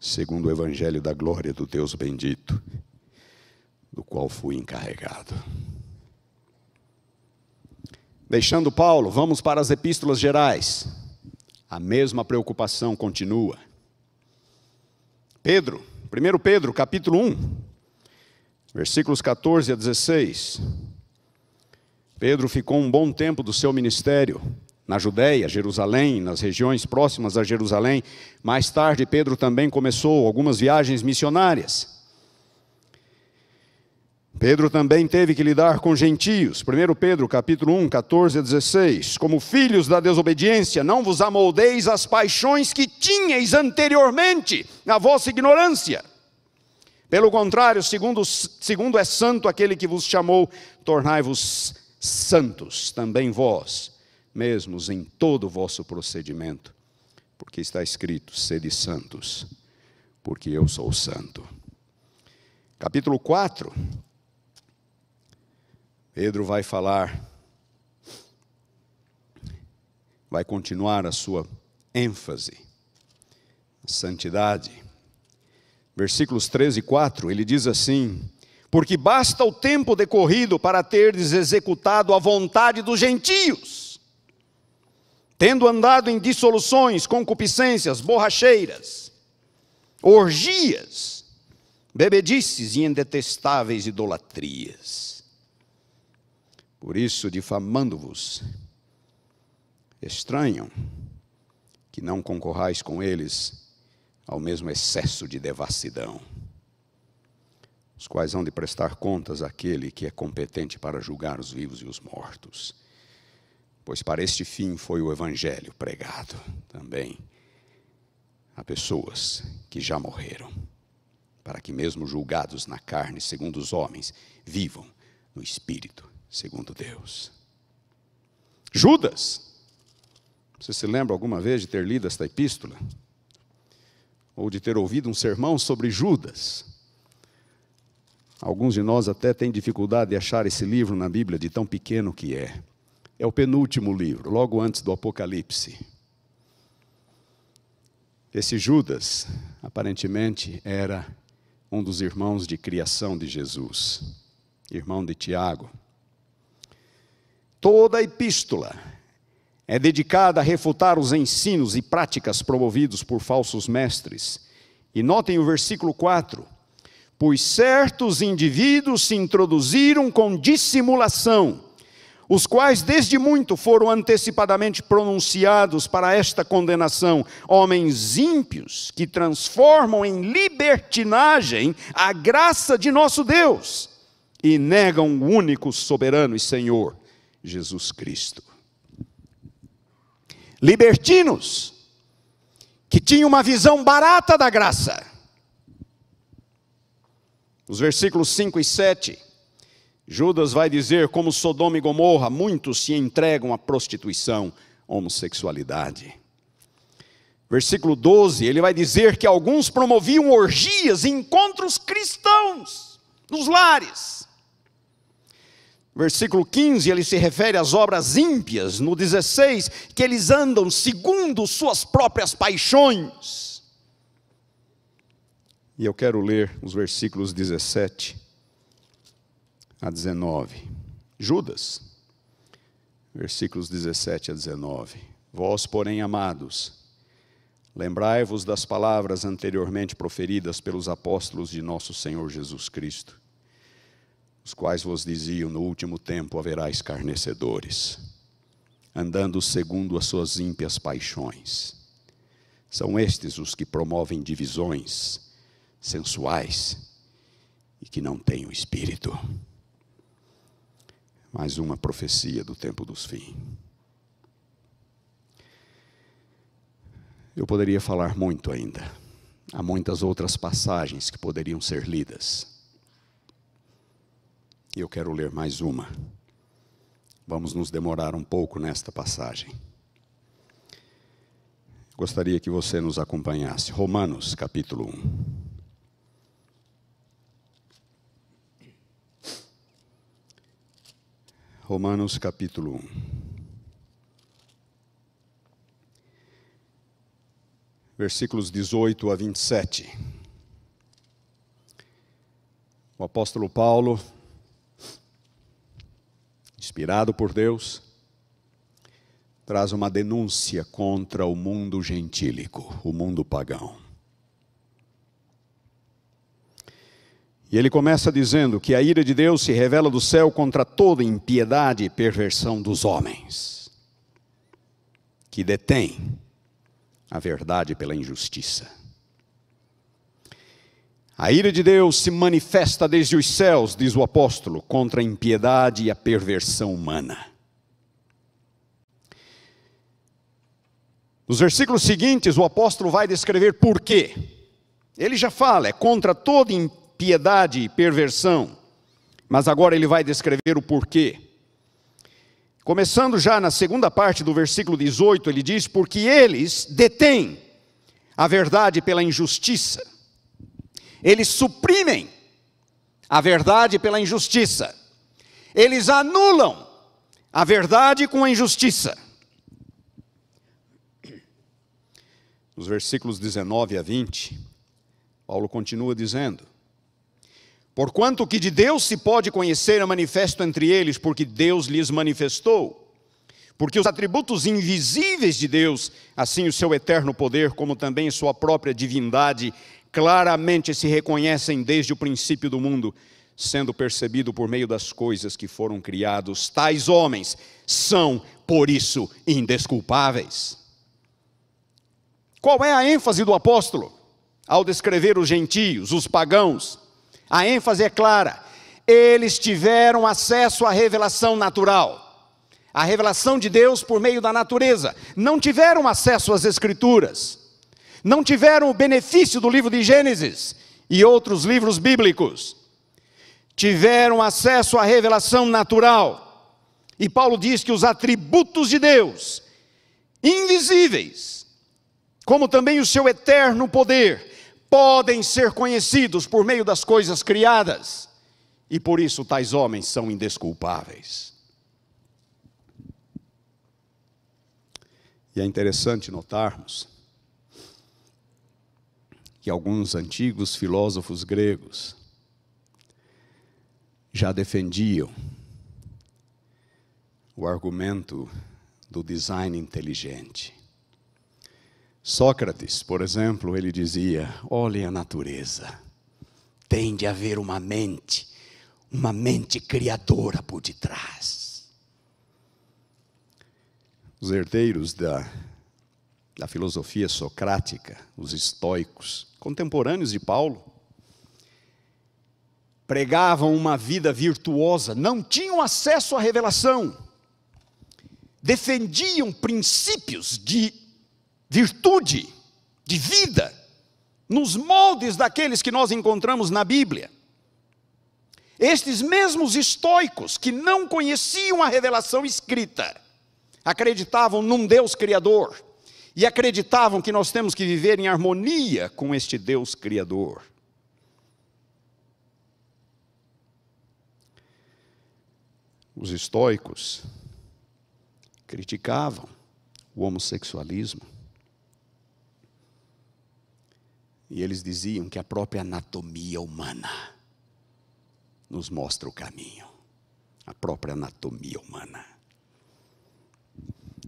segundo o evangelho da glória do Deus bendito, do qual fui encarregado. Deixando Paulo, vamos para as epístolas gerais. A mesma preocupação continua. Pedro, 1 Pedro, capítulo 1, versículos 14 a 16. Pedro ficou um bom tempo do seu ministério na Judéia, Jerusalém, nas regiões próximas a Jerusalém. Mais tarde, Pedro também começou algumas viagens missionárias. Pedro também teve que lidar com gentios. 1 Pedro, capítulo 1, 14 a 16. Como filhos da desobediência, não vos amoldeis às paixões que tinhais anteriormente, na vossa ignorância. Pelo contrário, segundo é santo aquele que vos chamou, tornai-vos santos também vós, mesmos em todo o vosso procedimento, porque está escrito: sede santos, porque eu sou santo. Capítulo 4, Pedro vai falar, vai continuar a sua ênfase, a santidade. Versículos 13 e 4, ele diz assim: porque basta o tempo decorrido para terdes executado a vontade dos gentios, tendo andado em dissoluções, concupiscências, borracheiras, orgias, bebedices e em detestáveis idolatrias. Por isso, difamando-vos, estranham que não concorrais com eles ao mesmo excesso de devassidão, os quais hão de prestar contas àquele que é competente para julgar os vivos e os mortos. Pois para este fim foi o evangelho pregado também a pessoas que já morreram, para que mesmo julgados na carne segundo os homens, vivam no espírito segundo Deus. Judas, você se lembra alguma vez de ter lido esta epístola? Ou de ter ouvido um sermão sobre Judas? Alguns de nós até têm dificuldade de achar esse livro na Bíblia, de tão pequeno que é. É o penúltimo livro, logo antes do Apocalipse. Esse Judas, aparentemente, era um dos irmãos de criação de Jesus, irmão de Tiago. Toda a epístola é dedicada a refutar os ensinos e práticas promovidos por falsos mestres. E notem o versículo 4. Pois certos indivíduos se introduziram com dissimulação, os quais desde muito foram antecipadamente pronunciados para esta condenação, homens ímpios que transformam em libertinagem a graça de nosso Deus e negam o único soberano e Senhor, Jesus Cristo. Libertinos que tinham uma visão barata da graça. Os versículos 5 e 7, Judas vai dizer como Sodoma e Gomorra, muitos se entregam à prostituição, homossexualidade. Versículo 12, ele vai dizer que alguns promoviam orgias e encontros cristãos nos lares. Versículo 15, ele se refere às obras ímpias. No 16, que eles andam segundo suas próprias paixões. E eu quero ler os versículos 17 a 19. Judas, versículos 17 a 19. Vós, porém, amados, lembrai-vos das palavras anteriormente proferidas pelos apóstolos de nosso Senhor Jesus Cristo, os quais vos diziam: no último tempo haverá escarnecedores, andando segundo as suas ímpias paixões. São estes os que promovem divisões sensuais e que não têm o Espírito. Mais uma profecia do tempo dos fins. Eu poderia falar muito ainda. Há muitas outras passagens que poderiam ser lidas. E eu quero ler mais uma. Vamos nos demorar um pouco nesta passagem. Gostaria que você nos acompanhasse. Romanos, capítulo 1. Romanos capítulo 1. Versículos 18 a 27. O apóstolo Paulo, inspirado por Deus, traz uma denúncia contra o mundo gentílico, o mundo pagão. E ele começa dizendo que a ira de Deus se revela do céu contra toda impiedade e perversão dos homens, que detêm a verdade pela injustiça. A ira de Deus se manifesta desde os céus, diz o apóstolo, contra a impiedade e a perversão humana. Nos versículos seguintes, o apóstolo vai descrever por quê. Ele já fala, é contra toda impiedade e perversão, mas agora ele vai descrever o porquê. Começando já na segunda parte do versículo 18, ele diz: porque eles detêm a verdade pela injustiça. Eles suprimem a verdade pela injustiça. Eles anulam a verdade com a injustiça. Nos versículos 19 a 20, Paulo continua dizendo: porquanto o que de Deus se pode conhecer é manifesto entre eles, porque Deus lhes manifestou. Porque os atributos invisíveis de Deus, assim o seu eterno poder, como também sua própria divindade, claramente se reconhecem desde o princípio do mundo, sendo percebido por meio das coisas que foram criados. Tais homens são, por isso, indesculpáveis. Qual é a ênfase do apóstolo ao descrever os gentios, os pagãos? A ênfase é clara: eles tiveram acesso à revelação natural, a revelação de Deus por meio da natureza. Não tiveram acesso às Escrituras, não tiveram o benefício do livro de Gênesis e outros livros bíblicos. Tiveram acesso à revelação natural. E Paulo diz que os atributos de Deus, invisíveis, como também o seu eterno poder, podem ser conhecidos por meio das coisas criadas, e por isso tais homens são indesculpáveis. E é interessante notarmos que alguns antigos filósofos gregos já defendiam o argumento do design inteligente. Sócrates, por exemplo, ele dizia: olhem a natureza, tem de haver uma mente criadora por detrás. Os herdeiros da filosofia socrática, os estoicos, contemporâneos de Paulo, pregavam uma vida virtuosa, não tinham acesso à revelação, defendiam princípios de virtude, de vida, nos moldes daqueles que nós encontramos na Bíblia. Estes mesmos estoicos, que não conheciam a revelação escrita, acreditavam num Deus criador, e acreditavam que nós temos que viver em harmonia com este Deus criador. Os estoicos criticavam o homossexualismo. E eles diziam que a própria anatomia humana nos mostra o caminho. A própria anatomia humana.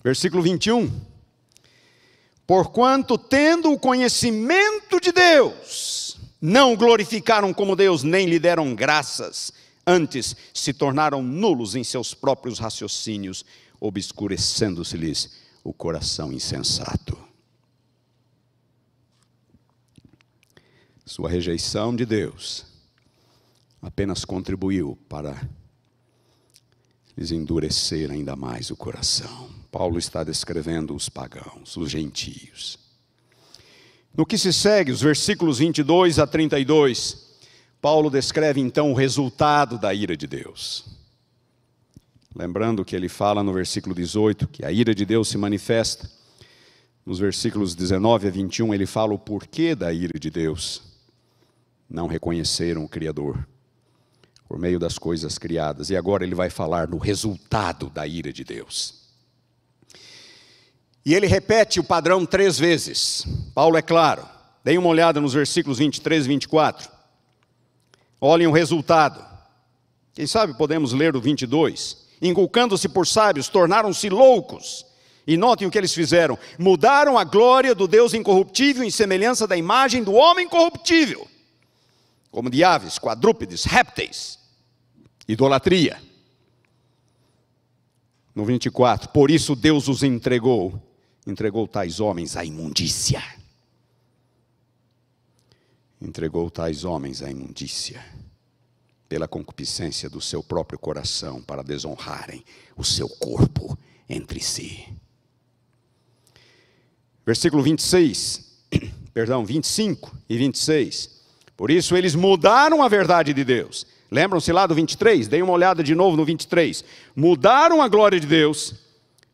Versículo 21. Porquanto, tendo o conhecimento de Deus, não o glorificaram como Deus, nem lhe deram graças, antes se tornaram nulos em seus próprios raciocínios, obscurecendo-se-lhes o coração insensato. Sua rejeição de Deus apenas contribuiu para lhes endurecer ainda mais o coração. Paulo está descrevendo os pagãos, os gentios. No que se segue, os versículos 22 a 32, Paulo descreve então o resultado da ira de Deus. Lembrando que ele fala no versículo 18 que a ira de Deus se manifesta. Nos versículos 19 a 21 ele fala o porquê da ira de Deus. Não reconheceram o Criador por meio das coisas criadas. E agora ele vai falar no resultado da ira de Deus. E ele repete o padrão 3 vezes. Paulo é claro. Deem uma olhada nos versículos 23 e 24. Olhem o resultado. Quem sabe podemos ler o 22. Inculcando-se por sábios, tornaram-se loucos. E notem o que eles fizeram. Mudaram a glória do Deus incorruptível em semelhança da imagem do homem corruptível, como de aves, quadrúpedes, répteis. Idolatria. No 24. Por isso Deus os entregou tais homens à imundícia. Entregou tais homens à imundícia, pela concupiscência do seu próprio coração, para desonrarem o seu corpo entre si. Versículo 25 e 26. Por isso eles mudaram a verdade de Deus. Lembram-se lá do 23? Deem uma olhada de novo no 23. Mudaram a glória de Deus.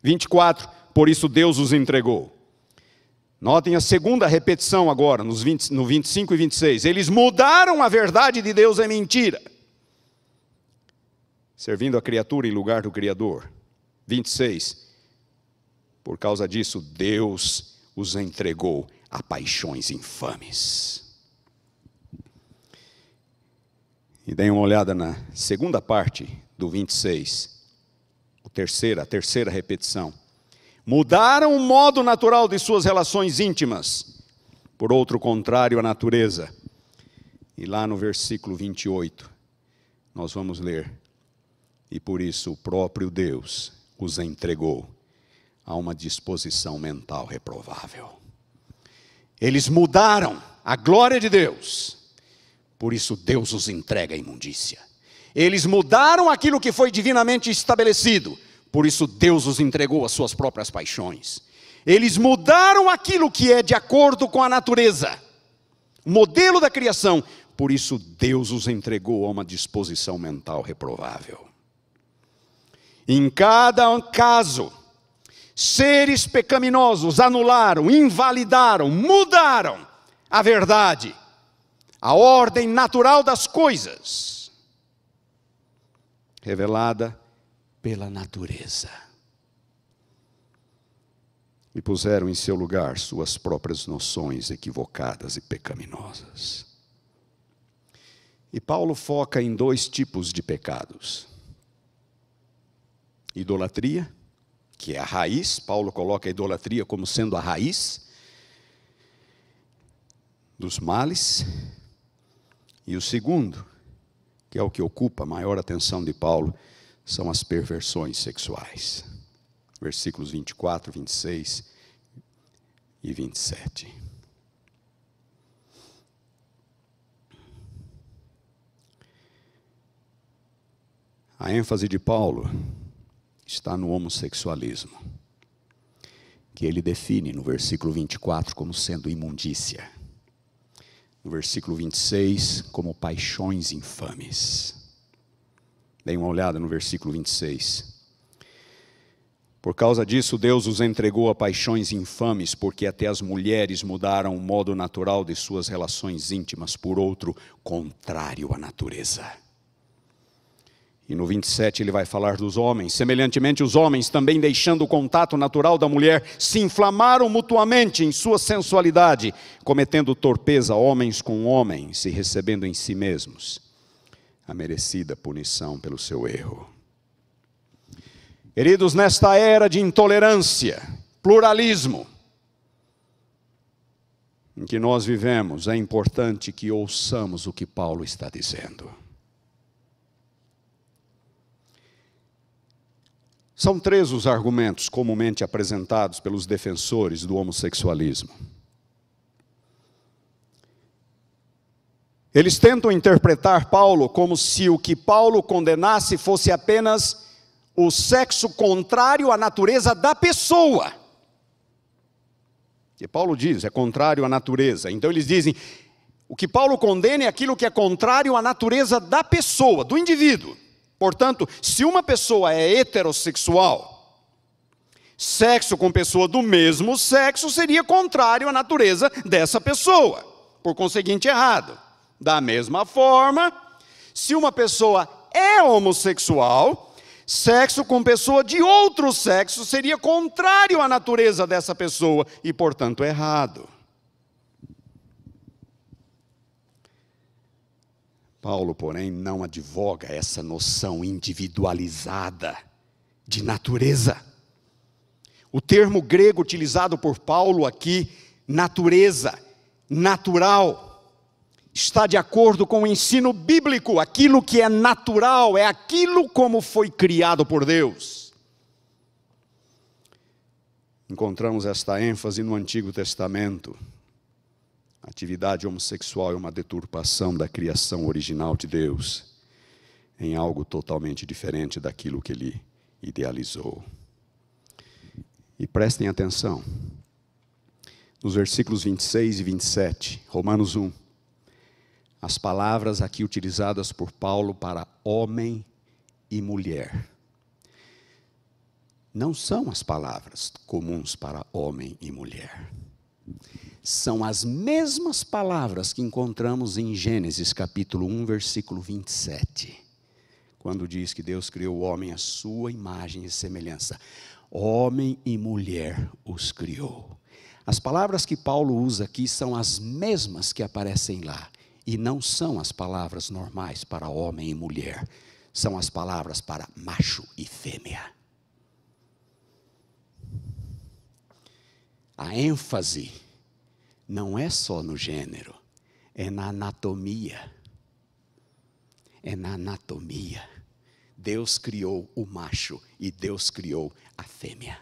24. Por isso Deus os entregou. Notem a segunda repetição agora, no 25 e 26. Eles mudaram a verdade de Deus em mentira, servindo a criatura em lugar do Criador. 26. Por causa disso, Deus os entregou a paixões infames. E deem uma olhada na segunda parte do 26. A terceira repetição. Mudaram o modo natural de suas relações íntimas por outro contrário à natureza. E lá no versículo 28, nós vamos ler. E por isso o próprio Deus os entregou a uma disposição mental reprovável. Eles mudaram a glória de Deus, por isso Deus os entrega à imundícia. Eles mudaram aquilo que foi divinamente estabelecido, por isso Deus os entregou às suas próprias paixões. Eles mudaram aquilo que é de acordo com a natureza, o modelo da criação, por isso Deus os entregou a uma disposição mental reprovável. Em cada caso, seres pecaminosos anularam, invalidaram, mudaram a verdade, a ordem natural das coisas, revelada pela natureza, e puseram em seu lugar suas próprias noções equivocadas e pecaminosas. E Paulo foca em 2 tipos de pecados. Idolatria, que é a raiz. Paulo coloca a idolatria como sendo a raiz dos males. E o segundo, que é o que ocupa a maior atenção de Paulo, são as perversões sexuais. Versículos 24, 26 e 27. A ênfase de Paulo está no homossexualismo, que ele define no versículo 24 como sendo imundícia. No versículo 26, como paixões infames. Dê uma olhada no versículo 26. Por causa disso, Deus os entregou a paixões infames, porque até as mulheres mudaram o modo natural de suas relações íntimas por outro contrário à natureza. E no 27 ele vai falar dos homens. Semelhantemente, os homens, também deixando o contato natural da mulher, se inflamaram mutuamente em sua sensualidade, cometendo torpeza homens com homens e recebendo em si mesmos a merecida punição pelo seu erro. Queridos, nesta era de intolerância, pluralismo, em que nós vivemos, é importante que ouçamos o que Paulo está dizendo. São 3 os argumentos comumente apresentados pelos defensores do homossexualismo. Eles tentam interpretar Paulo como se o que Paulo condenasse fosse apenas o sexo contrário à natureza da pessoa. Que Paulo diz, é contrário à natureza. Então eles dizem, o que Paulo condena é aquilo que é contrário à natureza da pessoa, do indivíduo. Portanto, se uma pessoa é heterossexual, sexo com pessoa do mesmo sexo seria contrário à natureza dessa pessoa. Por conseguinte, errado. Da mesma forma, se uma pessoa é homossexual, sexo com pessoa de outro sexo seria contrário à natureza dessa pessoa e, portanto, errado. Paulo, porém, não advoga essa noção individualizada de natureza. O termo grego utilizado por Paulo aqui, natureza, natural, está de acordo com o ensino bíblico. Aquilo que é natural é aquilo como foi criado por Deus. Encontramos esta ênfase no Antigo Testamento. A atividade homossexual é uma deturpação da criação original de Deus, em algo totalmente diferente daquilo que Ele idealizou. E prestem atenção, nos versículos 26 e 27, Romanos 1, as palavras aqui utilizadas por Paulo para homem e mulher, não são as palavras comuns para homem e mulher. São as mesmas palavras que encontramos em Gênesis capítulo 1, versículo 27. Quando diz que Deus criou o homem à sua imagem e semelhança. Homem e mulher os criou. As palavras que Paulo usa aqui são as mesmas que aparecem lá. E não são as palavras normais para homem e mulher. São as palavras para macho e fêmea. A ênfase não é só no gênero, é na anatomia. É na anatomia. Deus criou o macho e Deus criou a fêmea.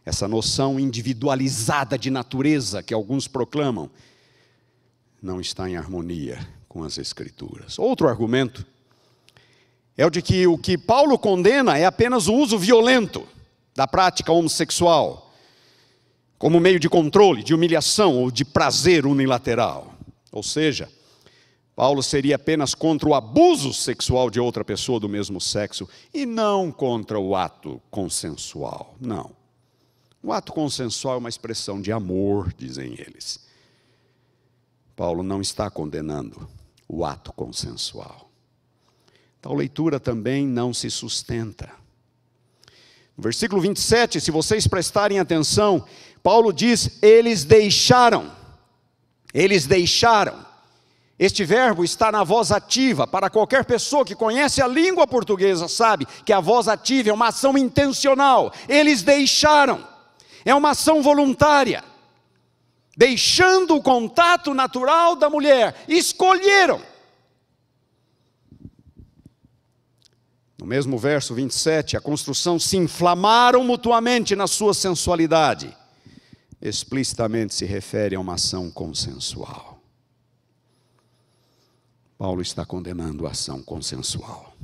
Essa noção individualizada de natureza que alguns proclamam, não está em harmonia com as Escrituras. Outro argumento é o de que o que Paulo condena é apenas o uso violento da prática homossexual, como meio de controle, de humilhação ou de prazer unilateral. Ou seja, Paulo seria apenas contra o abuso sexual de outra pessoa do mesmo sexo e não contra o ato consensual. Não. O ato consensual é uma expressão de amor, dizem eles. Paulo não está condenando o ato consensual. Tal leitura também não se sustenta. No versículo 27, se vocês prestarem atenção, Paulo diz, eles deixaram. Eles deixaram. Este verbo está na voz ativa. Para qualquer pessoa que conhece a língua portuguesa, sabe que a voz ativa é uma ação intencional. Eles deixaram. É uma ação voluntária. deixando o contato natural da mulher, escolheram. No mesmo verso 27, a construção se inflamaram mutuamente na sua sensualidade. Explicitamente se refere a uma ação consensual. Paulo está condenando a ação consensual.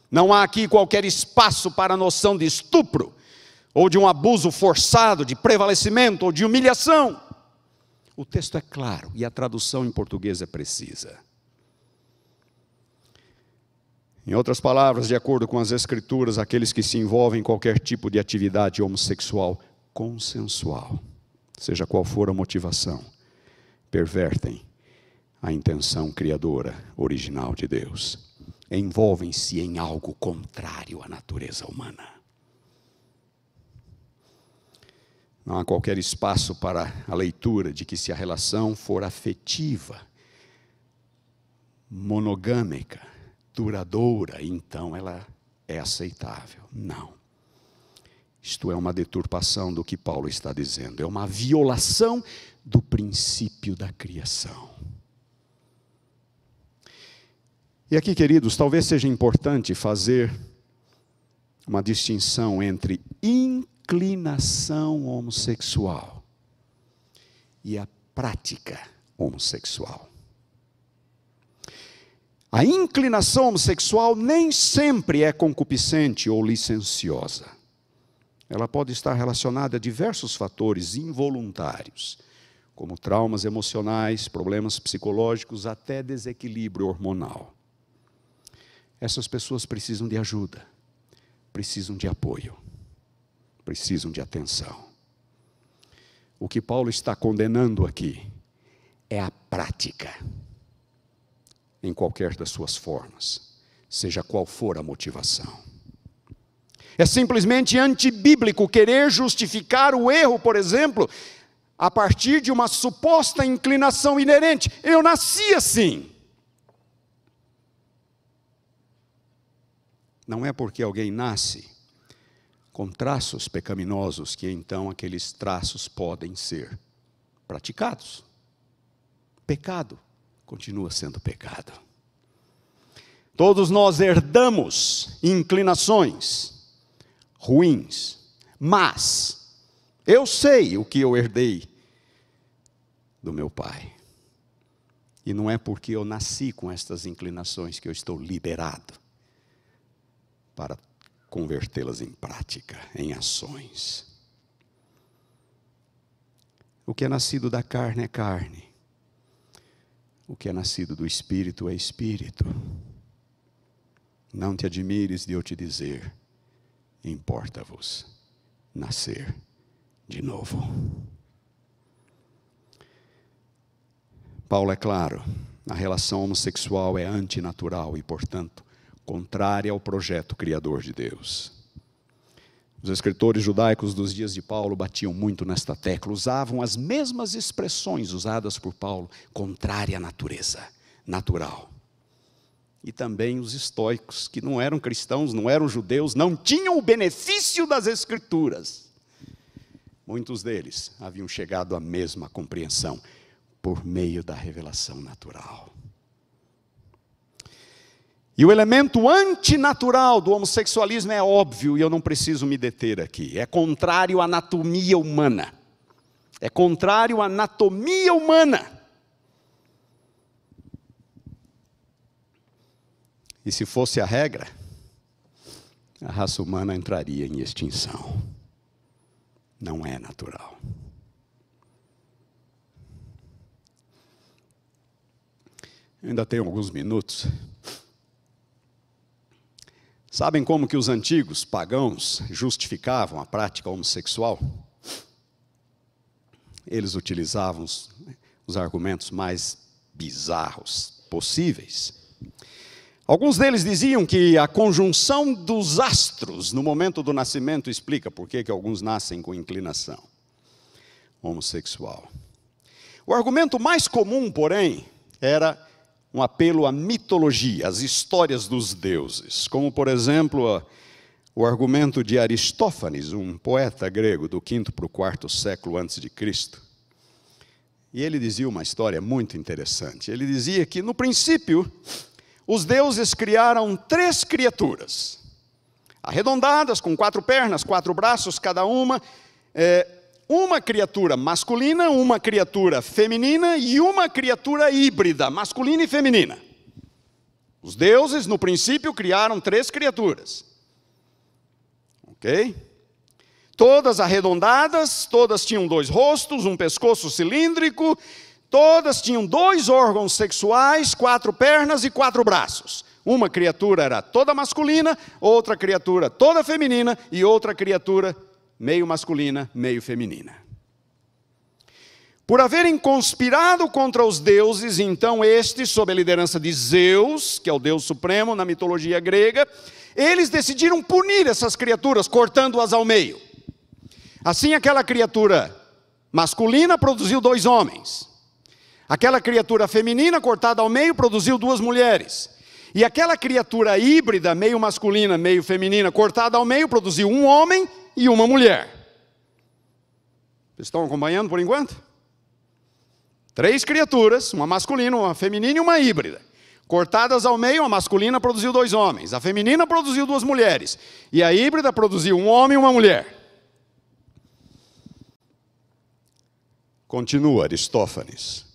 Não há aqui qualquer espaço para a noção de estupro, ou de um abuso forçado, de prevalecimento ou de humilhação. O texto é claro e a tradução em português é precisa. Em outras palavras, de acordo com as Escrituras, aqueles que se envolvem em qualquer tipo de atividade homossexual consensual, seja qual for a motivação, pervertem a intenção criadora original de Deus. Envolvem-se em algo contrário à natureza humana. Não há qualquer espaço para a leitura de que se a relação for afetiva, monogâmica, duradoura, então ela é aceitável. Não. Isto é uma deturpação do que Paulo está dizendo. É uma violação do princípio da criação. E aqui, queridos, talvez seja importante fazer uma distinção entre inclinação homossexual e a prática homossexual. A inclinação homossexual nem sempre é concupiscente ou licenciosa. Ela pode estar relacionada a diversos fatores involuntários, como traumas emocionais, problemas psicológicos, até desequilíbrio hormonal. Essas pessoas precisam de ajuda, precisam de apoio, precisam de atenção. O que Paulo está condenando aqui é a prática, em qualquer das suas formas, seja qual for a motivação. É simplesmente antibíblico querer justificar o erro, por exemplo, a partir de uma suposta inclinação inerente. Eu nasci assim. Não é porque alguém nasce com traços pecaminosos que então aqueles traços podem ser praticados. Pecado continua sendo pecado. Todos nós herdamos inclinações ruins, mas eu sei o que eu herdei do meu pai. E não é porque eu nasci com estas inclinações que eu estou liberado para convertê-las em prática, em ações. O que é nascido da carne é carne. O que é nascido do Espírito é Espírito. Não te admires de eu te dizer, importa-vos nascer de novo. Paulo é claro, a relação homossexual é antinatural e, portanto, contrária ao projeto criador de Deus. Os escritores judaicos dos dias de Paulo batiam muito nesta tecla, usavam as mesmas expressões usadas por Paulo, contrária à natureza, natural. E também os estoicos, que não eram cristãos, não eram judeus, não tinham o benefício das Escrituras. Muitos deles haviam chegado à mesma compreensão, por meio da revelação natural. E o elemento antinatural do homossexualismo é óbvio, e eu não preciso me deter aqui. É contrário à anatomia humana. É contrário à anatomia humana. E se fosse a regra, a raça humana entraria em extinção. Não é natural. Ainda tenho alguns minutos. Sabem como que os antigos pagãos justificavam a prática homossexual? Eles utilizavam os argumentos mais bizarros possíveis. Alguns deles diziam que a conjunção dos astros no momento do nascimento explica por que alguns nascem com inclinação homossexual. O argumento mais comum, porém, era um apelo à mitologia, às histórias dos deuses, como, por exemplo, o argumento de Aristófanes, um poeta grego do 5º para o 4º século antes de Cristo, E ele dizia uma história muito interessante. Ele dizia que, no princípio, os deuses criaram 3 criaturas, arredondadas, com 4 pernas, 4 braços cada uma, uma criatura masculina, uma criatura feminina e uma criatura híbrida, masculina e feminina. Os deuses, no princípio, criaram 3 criaturas. Ok? Todas arredondadas, todas tinham 2 rostos, um pescoço cilíndrico, todas tinham 2 órgãos sexuais, 4 pernas e 4 braços. Uma criatura era toda masculina, outra criatura toda feminina e outra criatura meio masculina, meio feminina. Por haverem conspirado contra os deuses, então estes, sob a liderança de Zeus, que é o Deus supremo na mitologia grega, eles decidiram punir essas criaturas, cortando-as ao meio. Assim, aquela criatura masculina produziu 2 homens. Aquela criatura feminina, cortada ao meio, produziu 2 mulheres. E aquela criatura híbrida, meio masculina, meio feminina, cortada ao meio, produziu 1 homem e 1 mulher. Vocês estão acompanhando por enquanto? 3 criaturas, uma masculina, uma feminina e uma híbrida. Cortadas ao meio, a masculina produziu 2 homens, a feminina produziu 2 mulheres, e a híbrida produziu 1 homem e 1 mulher. Continua Aristófanes.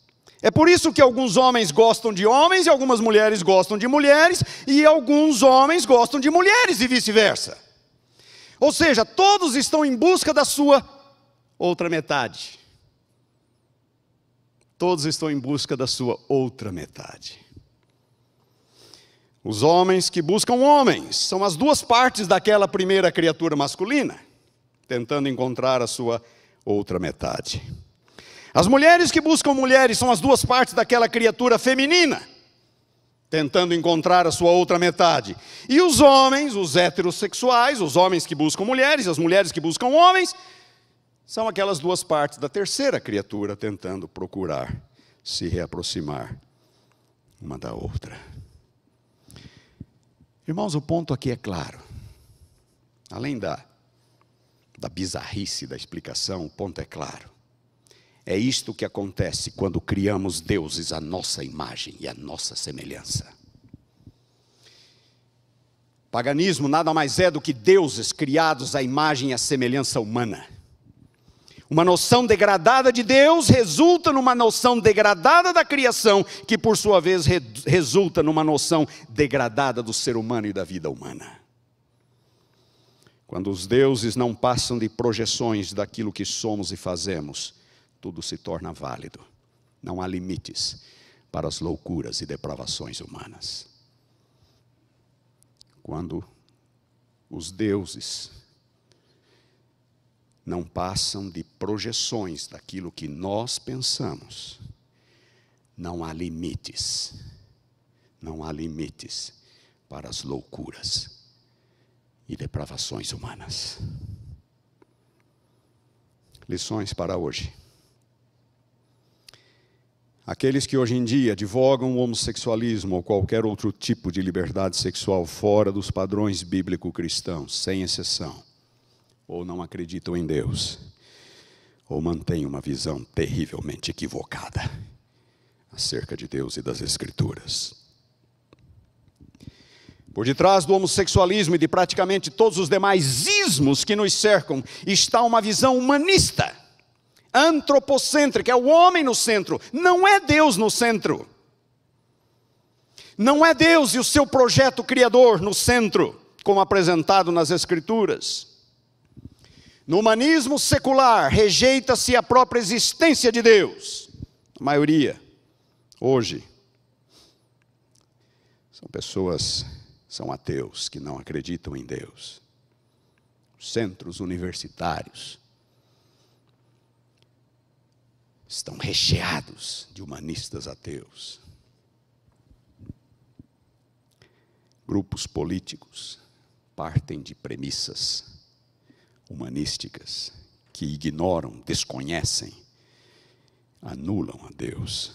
É por isso que alguns homens gostam de homens, e algumas mulheres gostam de mulheres, e alguns homens gostam de mulheres, e vice-versa. Ou seja, todos estão em busca da sua outra metade. Todos estão em busca da sua outra metade. Os homens que buscam homens são as 2 partes daquela primeira criatura masculina, tentando encontrar a sua outra metade. As mulheres que buscam mulheres são as 2 partes daquela criatura feminina, tentando encontrar a sua outra metade. E os homens, os heterossexuais, os homens que buscam mulheres, as mulheres que buscam homens, são aquelas 2 partes da terceira criatura, tentando procurar se reaproximar uma da outra. Irmãos, o ponto aqui é claro. Além da bizarrice da explicação, o ponto é claro. É isto que acontece quando criamos deuses à nossa imagem e à nossa semelhança. Paganismo nada mais é do que deuses criados à imagem e à semelhança humana. Uma noção degradada de Deus resulta numa noção degradada da criação, que por sua vez resulta numa noção degradada do ser humano e da vida humana. Quando os deuses não passam de projeções daquilo que somos e fazemos, tudo se torna válido. Não há limites para as loucuras e depravações humanas. Quando os deuses não passam de projeções daquilo que nós pensamos, não há limites. Não há limites para as loucuras e depravações humanas. Lições para hoje. Aqueles que hoje em dia advogam o homossexualismo ou qualquer outro tipo de liberdade sexual fora dos padrões bíblico-cristãos, sem exceção, ou não acreditam em Deus, ou mantêm uma visão terrivelmente equivocada acerca de Deus e das Escrituras. Por detrás do homossexualismo e de praticamente todos os demais ismos que nos cercam, está uma visão humanista, antropocêntrica, é o homem no centro, não é Deus no centro. Não é Deus e o seu projeto criador no centro, como apresentado nas Escrituras. No humanismo secular, rejeita-se a própria existência de Deus. A maioria, hoje, são ateus que não acreditam em Deus. Centros universitários estão recheados de humanistas ateus. Grupos políticos partem de premissas humanísticas que ignoram, desconhecem, anulam a Deus.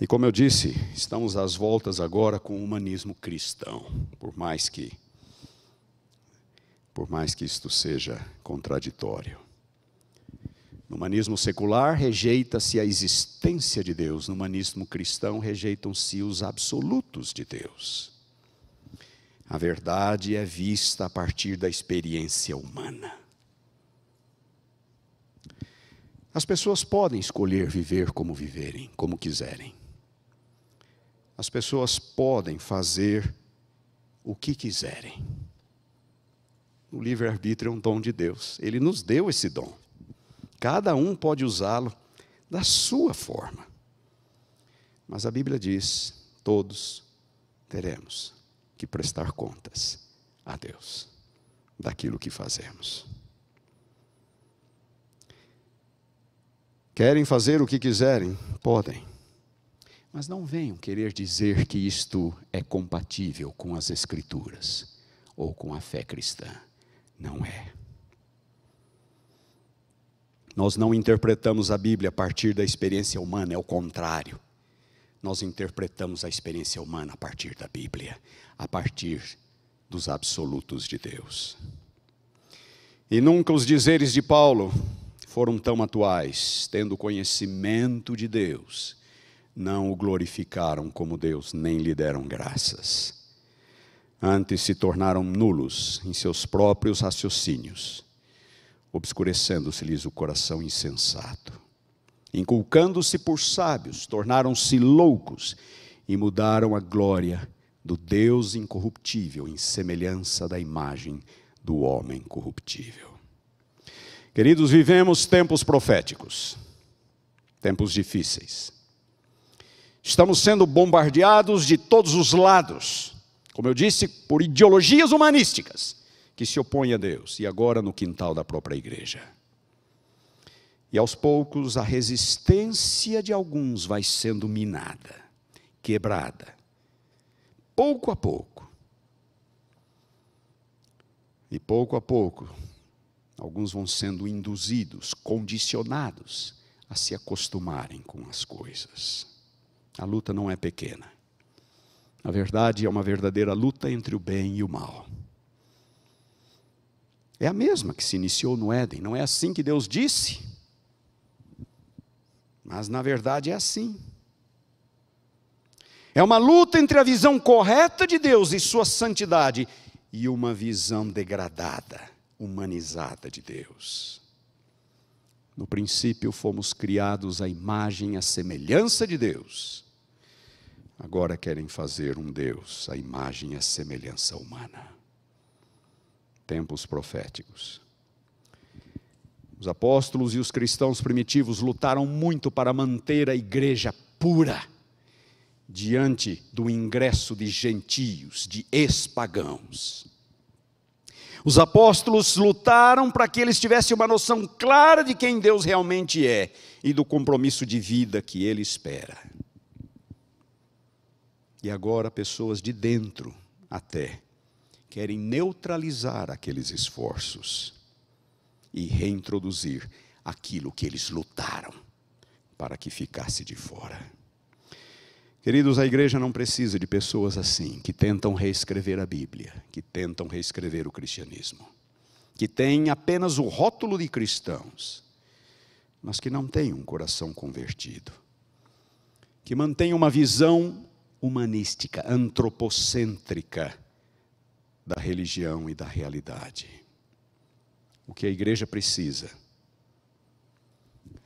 E como eu disse, estamos às voltas agora com o humanismo cristão, por mais que isto seja contraditório. No humanismo secular, rejeita-se a existência de Deus. No humanismo cristão, rejeitam-se os absolutos de Deus. A verdade é vista a partir da experiência humana. As pessoas podem escolher viver como viverem, como quiserem. As pessoas podem fazer o que quiserem. O livre-arbítrio é um dom de Deus. Ele nos deu esse dom. Cada um pode usá-lo da sua forma. Mas a Bíblia diz, todos teremos que prestar contas a Deus daquilo que fazemos. Querem fazer o que quiserem? Podem. Mas não venham querer dizer que isto é compatível com as Escrituras ou com a fé cristã. Não é. Nós não interpretamos a Bíblia a partir da experiência humana, é o contrário. Nós interpretamos a experiência humana a partir da Bíblia, a partir dos absolutos de Deus. E nunca os dizeres de Paulo foram tão atuais, tendo conhecimento de Deus, não o glorificaram como Deus, nem lhe deram graças. Antes se tornaram nulos em seus próprios raciocínios, obscurecendo-se-lhes o coração insensato. Inculcando-se por sábios, tornaram-se loucos e mudaram a glória do Deus incorruptível em semelhança da imagem do homem corruptível. Queridos, vivemos tempos proféticos, tempos difíceis. Estamos sendo bombardeados de todos os lados, como eu disse, por ideologias humanísticas que se opõem a Deus, e agora no quintal da própria igreja. E aos poucos a resistência de alguns vai sendo minada, quebrada, pouco a pouco. E pouco a pouco, alguns vão sendo induzidos, condicionados a se acostumarem com as coisas. A luta não é pequena. Na verdade, é uma verdadeira luta entre o bem e o mal. É a mesma que se iniciou no Éden, não é assim que Deus disse? Mas na verdade é assim. É uma luta entre a visão correta de Deus e sua santidade e uma visão degradada, humanizada de Deus. No princípio fomos criados à imagem e à semelhança de Deus. Agora querem fazer um Deus à imagem e à semelhança humana. Tempos proféticos. Os apóstolos e os cristãos primitivos lutaram muito para manter a igreja pura diante do ingresso de gentios, de ex-pagãos. Os apóstolos lutaram para que eles tivessem uma noção clara de quem Deus realmente é e do compromisso de vida que Ele espera. E agora pessoas de dentro até querem neutralizar aqueles esforços e reintroduzir aquilo que eles lutaram para que ficasse de fora. Queridos, a igreja não precisa de pessoas assim, que tentam reescrever a Bíblia, que tentam reescrever o cristianismo, que têm apenas o rótulo de cristãos, mas que não têm um coração convertido, que mantêm uma visão humanística, antropocêntrica da religião e da realidade. O que a igreja precisa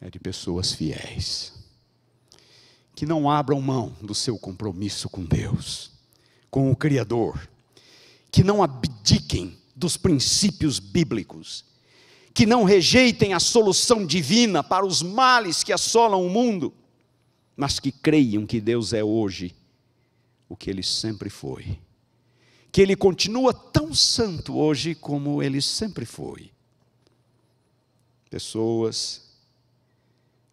é de pessoas fiéis, que não abram mão do seu compromisso com Deus, com o Criador, que não abdiquem dos princípios bíblicos, que não rejeitem a solução divina para os males que assolam o mundo, mas que creiam que Deus é hoje o que Ele sempre foi, que Ele continua tão santo hoje como Ele sempre foi. Pessoas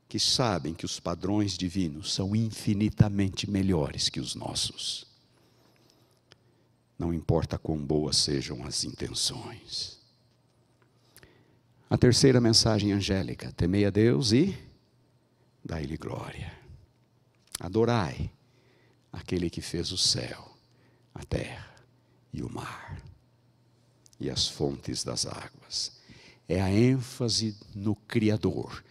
que sabem que os padrões divinos são infinitamente melhores que os nossos. Não importa quão boas sejam as intenções. A terceira mensagem angélica: temei a Deus e dai-lhe glória. Adorai aquele que fez o céu, a terra e o mar e as fontes das águas. É a ênfase no Criador,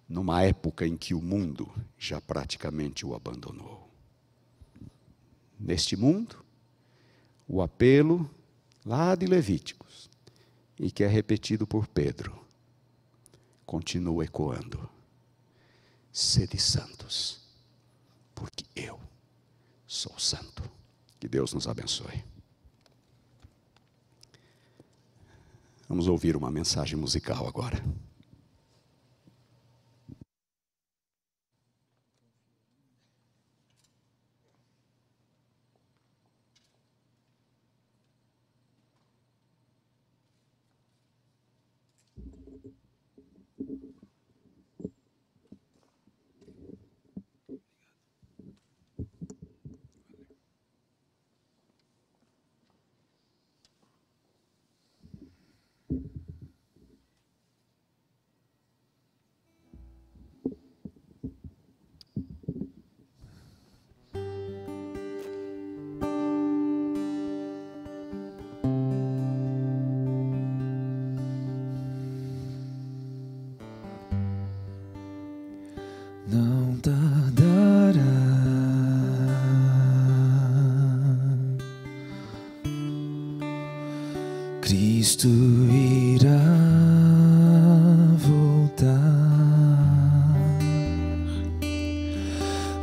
numa época em que o mundo já praticamente o abandonou. Neste mundo, o apelo lá de Levíticos, e que é repetido por Pedro, continua ecoando: sede santos, porque eu sou santo. Que Deus nos abençoe. Vamos ouvir uma mensagem musical agora. Não tardará, Cristo irá voltar.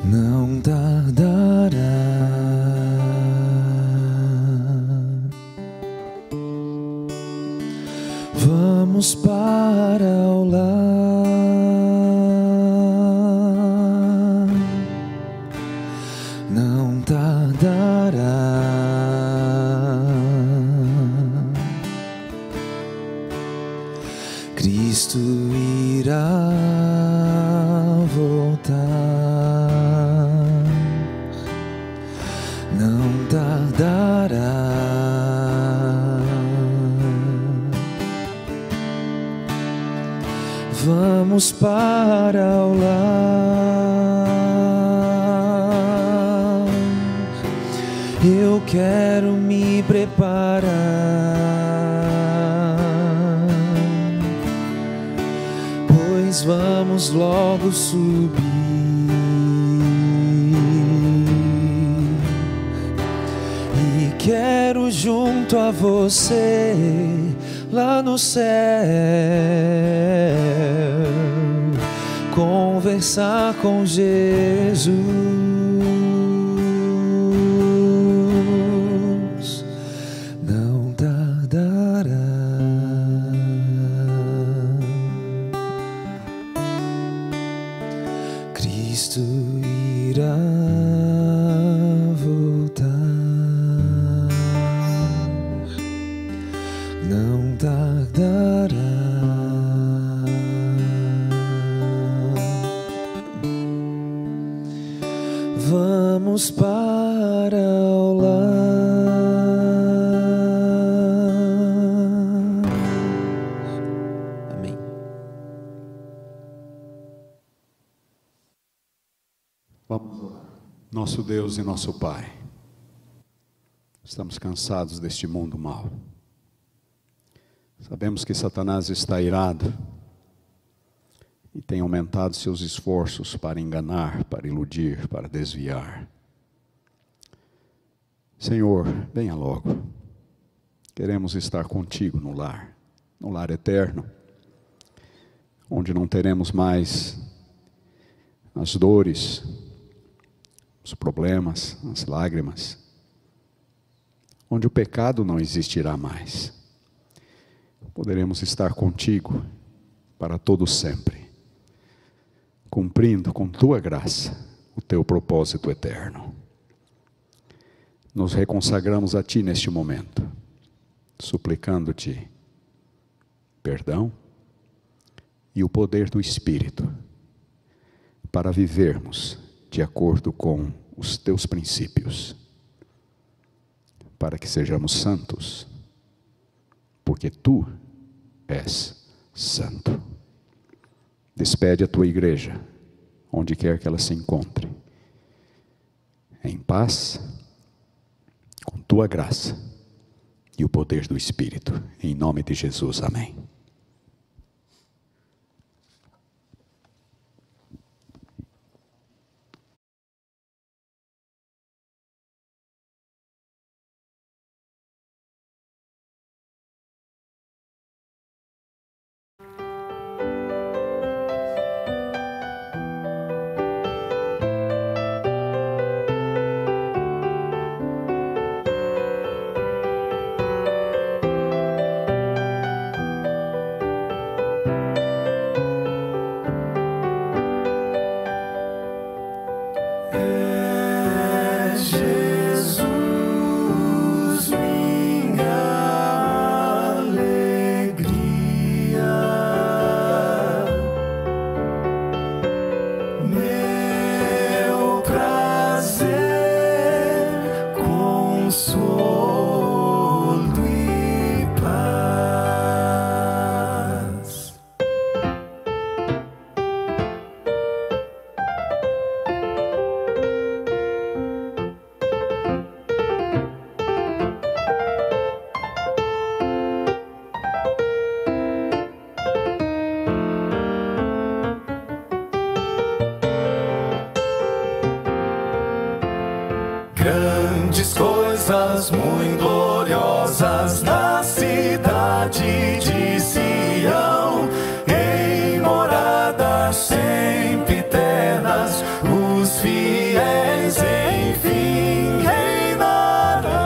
Não tardará, vamos para o lar. Não tardará, Cristo irá voltar. Não tardará, vamos para o lar. Eu quero me preparar, pois vamos logo subir. E quero junto a você lá no céu conversar com Jesus. Não tardará, Cristo irá voltar. Não tardará, vamos para o lar. Amém. Vamos orar. Nosso Deus e nosso Pai, estamos cansados deste mundo mau. Sabemos que Satanás está irado e tem aumentado seus esforços para enganar, para iludir, para desviar. Senhor, venha logo. Queremos estar contigo no lar eterno, onde não teremos mais as dores, os problemas, as lágrimas, onde o pecado não existirá mais. Poderemos estar contigo para todo sempre, cumprindo com tua graça o teu propósito eterno. Nos reconsagramos a ti neste momento, suplicando-te perdão e o poder do Espírito para vivermos de acordo com os teus princípios, para que sejamos santos, porque tu és santo. Despede a tua igreja, onde quer que ela se encontre, em paz, com tua graça e o poder do Espírito. Em nome de Jesus, amém. coisas muito gloriosas na cidade de Sião, em moradas sempre eternas, os fiéis enfim reinarão.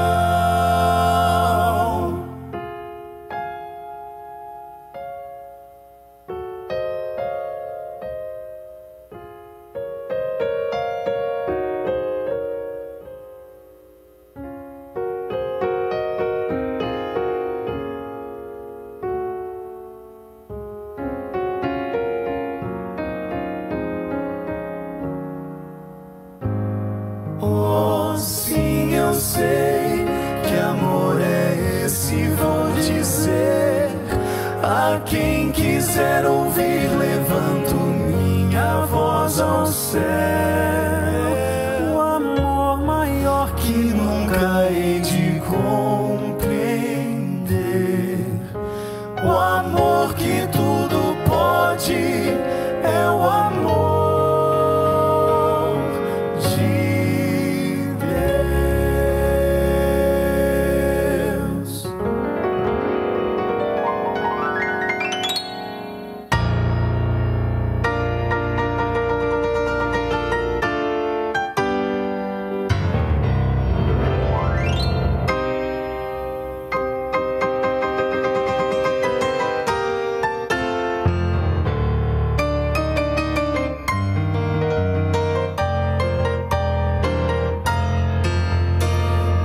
Oh, sim, eu sei que amor é esse, vou dizer. A quem quiser ouvir, levanto minha voz ao céu. O amor maior que nunca hei de compreender. O amor que tudo pode, é o amor de Deus.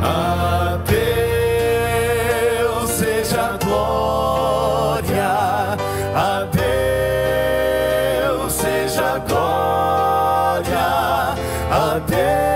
A Deus seja a glória, a Deus seja a glória, a Deus